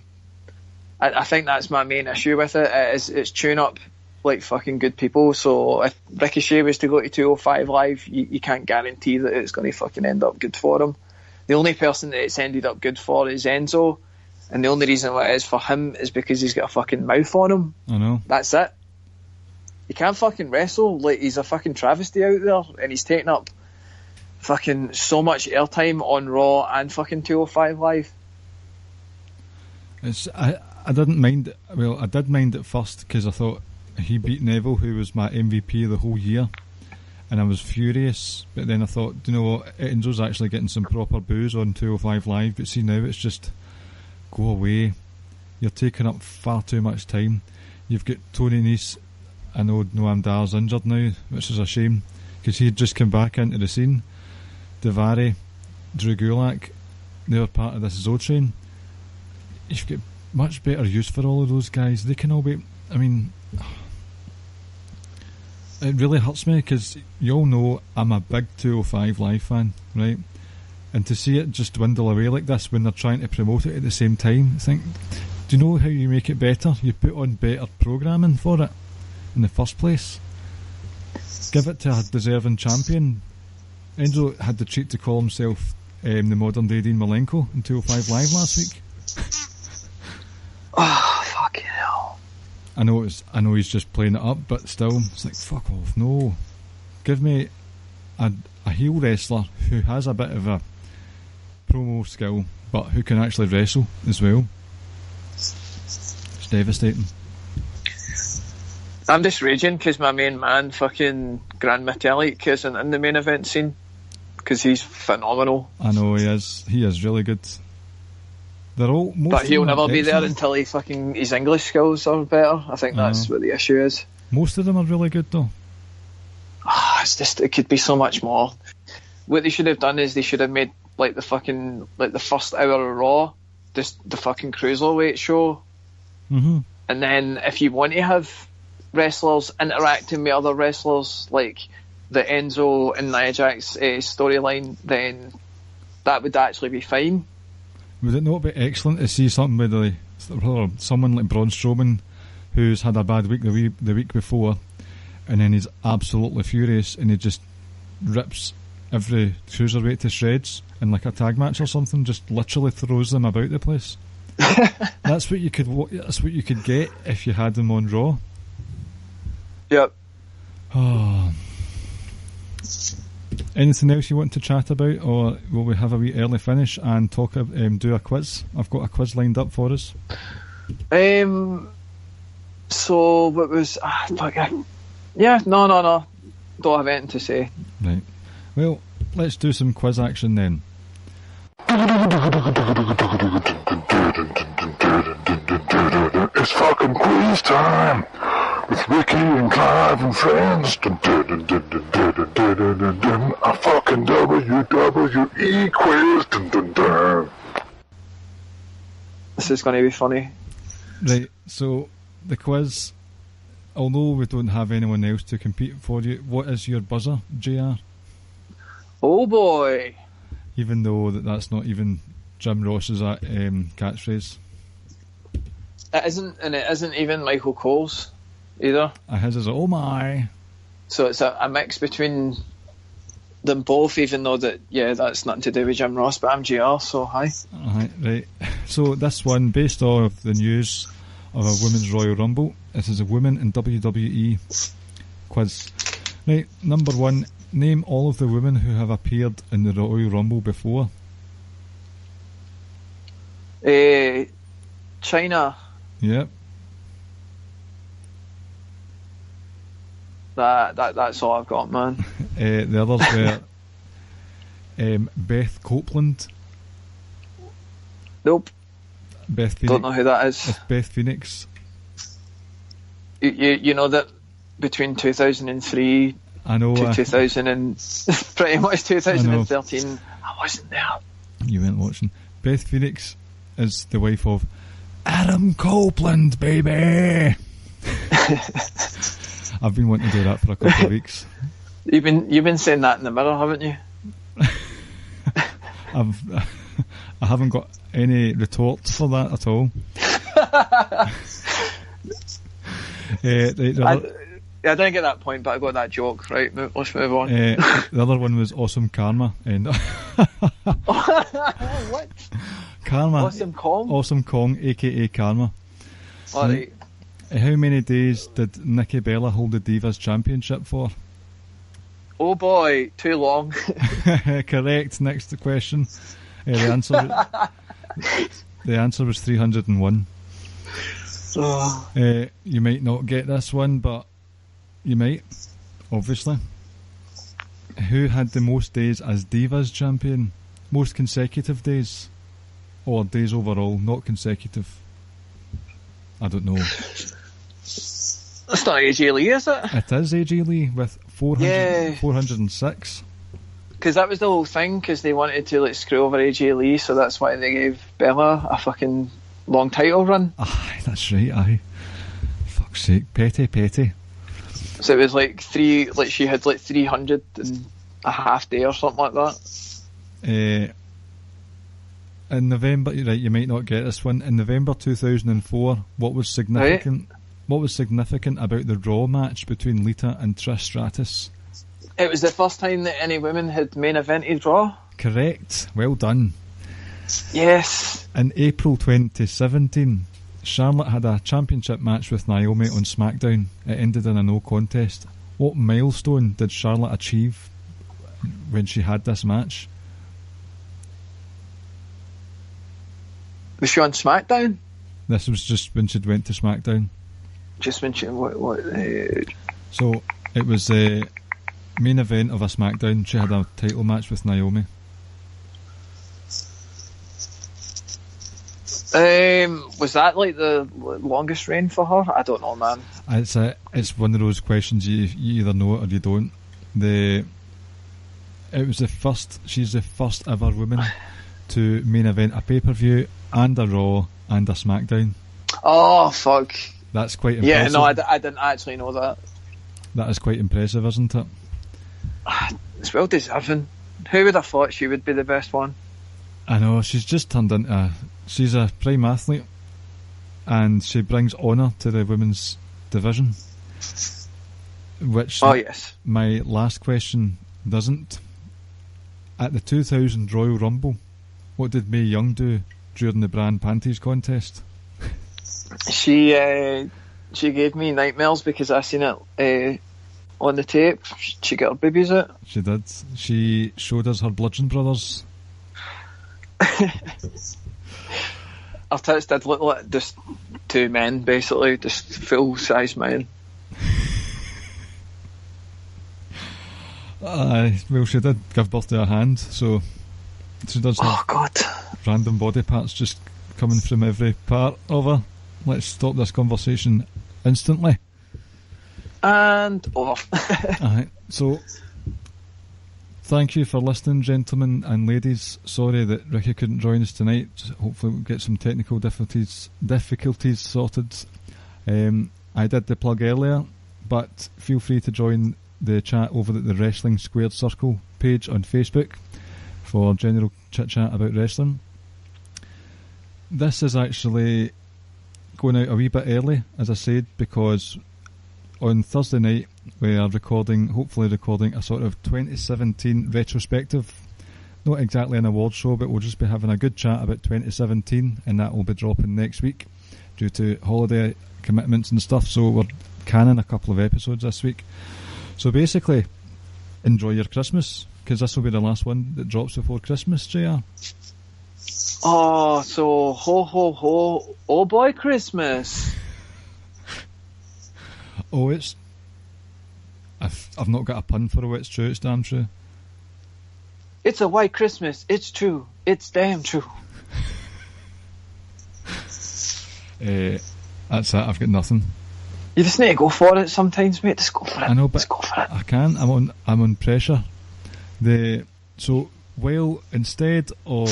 I think that's my main issue with it. It's tune up like fucking good people. So if Ricochet was to go to 205 Live, you can't guarantee that it's going to fucking end up good for him. The only person that it's ended up good for is Enzo, and the only reason why it is for him is because he's got a fucking mouth on him. I know. That's it. He can't fucking wrestle. Like, he's a fucking travesty out there, and he's taking up fucking so much airtime on Raw and fucking 205 Live. I didn't mind it. Well, I did mind it first because I thought he beat Neville, who was my MVP the whole year, and I was furious. But then I thought, you know what, Enzo's actually getting some proper boos on 205 Live. But see, now it's just, go away. You're taking up far too much time. You've got Tony Nese. I know Noam Dar's injured now, which is a shame because he had just come back into the scene. Daivari, Drew Gulak, they were part of this Zo train. You've got much better use for all of those guys. They can all be, I mean, it really hurts me because you all know I'm a big 205 Live fan, right? And to see it just dwindle away like this when they're trying to promote it at the same time, I think, do you know how you make it better? You put on better programming for it in the first place. Give it to a deserving champion. Enzo had the treat to call himself the modern day Dean Malenko in 205 Live last week. Oh, fucking hell. I know he's just playing it up, but still, it's like, fuck off, no. Give me a heel wrestler who has a bit of a promo skill, but who can actually wrestle as well. It's devastating. I'm just raging because my main man, fucking Grand Metalik, isn't in the main event scene because he's phenomenal. I know he is. He is really good. They're all, but he'll never be there until his English skills are better. I think that's what the issue is. Most of them are really good though. It's just, it could be so much more. What they should have done is they should have made like the first hour of Raw just the fucking cruiserweight show. Mm-hmm. And then if you want to have wrestlers interacting with other wrestlers, like the Enzo and Nia Jax storyline, then that would actually be fine. Would it not be excellent to see something with someone like Braun Strowman who's had a bad week the week before, and then he's absolutely furious and he just rips every cruiserweight to shreds in like a tag match or something, just literally throws them about the place. That's what you could get if you had them on Raw. Yep. Oh. Anything else you want to chat about, or will we have a wee early finish and talk? Do a quiz. I've got a quiz lined up for us. So what was? Yeah. No. Don't have anything to say. Right. Well, let's do some quiz action then. It's fucking quiz time with Ricky and Clive and friends. A fucking WWE quiz. This is going to be funny. Right, so the quiz, although we don't have anyone else to compete for you, what is your buzzer, JR? Oh boy. Even though that's not even Jim Ross's catchphrase. It isn't even Michael Cole's either. His is oh my. So it's a mix between them both, even though that's nothing to do with Jim Ross, but I'm GR, so hi. Right. So this one, based off the news of a Women's Royal Rumble, this is a women in WWE quiz. Right, number 1, name all of the women who have appeared in the Royal Rumble before. China. Yep. That's all I've got, man. The others were Beth Copeland. Nope. Beth Phoenix. Don't know who that is. It's Beth Phoenix. You know that between 2003 I know, to 2000 and pretty much 2013, I wasn't there. You weren't watching. Beth Phoenix is the wife of Adam Copeland, baby. I've been wanting to do that for a couple of weeks. You've been saying that in the mirror, haven't you? I haven't got any retort for that at all. I didn't get that point, but I got that joke. Right, let's move on. The other one was Awesome Karma. And What? Karma. Awesome Kong? Awesome Kong, aka Karma. Alright. How many days did Nikki Bella hold the Divas Championship for? Oh boy, too long. Correct. Next question. The answer was 301. You might not get this one, but you might, obviously. Who had the most days as Divas champion? Most consecutive days? Or days overall, not consecutive? I don't know. That's not AJ Lee, is it? It is AJ Lee with 406. Because that was the whole thing, because they wanted to screw over AJ Lee, so that's why they gave Bella a fucking long title run. Aye, that's right, aye. Fuck's sake, petty. So it was she had 300 and a half day or something like that. In November, right, you might not get this one. In November 2004, what was significant? Right. What was significant about the Raw match between Lita and Trish Stratus? It was the first time that any women had main evented Raw. Correct. Well done. Yes. In April 2017, Charlotte had a championship match with Naomi on SmackDown. It ended in a no contest. What milestone did Charlotte achieve when she had this match? Was she on SmackDown? This was just when she went to SmackDown. Just when she... What? So, it was the main event of a SmackDown. She had a title match with Naomi. Was that the longest reign for her? I don't know, man. It's one of those questions you either know it or you don't. She's the first ever woman to main event a pay-per-view and a Raw and a SmackDown. Oh, fuck. That's quite impressive. Yeah, no, I didn't actually know that. That is quite impressive, isn't it? It's well deserving. Who would have thought she would be the best one? I know, she's just turned into... She's a prime athlete. and she brings honour to the women's division, which yes, my last question doesn't. At the 2000 Royal Rumble, what did Mae Young do during the brand panties contest? She gave me nightmares because I seen it on the tape. She got her boobies out. She did. She showed us her bludgeon brothers. Her tits did look like just two men, basically, just full size men. Well, she did give birth to a hand, so she does have random body parts just coming from every part of her. Let's stop this conversation instantly. And over. So, thank you for listening, gentlemen and ladies. Sorry that Ricky couldn't join us tonight. Hopefully we'll get some technical difficulties sorted. I did the plug earlier, but feel free to join the chat over at the Wrestling Squared Circle page on Facebook for general chit-chat about wrestling. This is actually going out a wee bit early, as I said, because on Thursday night we are hopefully recording a sort of 2017 retrospective. Not exactly an award show, but we'll just be having a good chat about 2017, and that will be dropping next week due to holiday commitments and stuff, so we're canning a couple of episodes this week. So basically, enjoy your Christmas, because this will be the last one that drops before Christmas, JR. Oh, so ho ho ho, oh boy Christmas. Oh, it's... I've not got a pun for it, it's true, it's damn true. It's a white Christmas, it's true, it's damn true. That's it, I've got nothing. You just need to go for it sometimes, mate. Just go for it. I know, but just go for it. I can't. I'm on pressure. So while instead of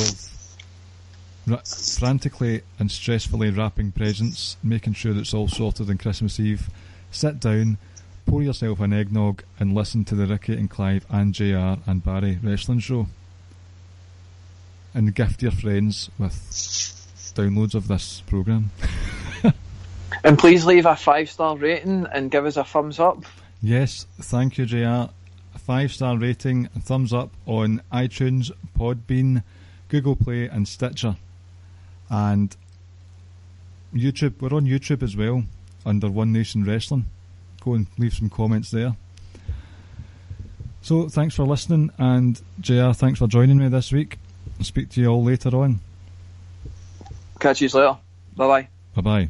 frantically and stressfully wrapping presents, making sure it's all sorted on Christmas Eve, sit down, pour yourself an eggnog, and listen to the Ricky and Clive and JR and Barry wrestling show, and gift your friends with downloads of this programme. And please leave a 5-star rating and give us a thumbs up. Yes, thank you, JR. A 5-star rating and thumbs up on iTunes, Podbean, Google Play and Stitcher. And YouTube, we're on YouTube as well, under One Nation Wrestling. Go and leave some comments there. So, thanks for listening, and JR, thanks for joining me this week. I'll speak to you all later on. Catch you later. Bye-bye. Bye-bye.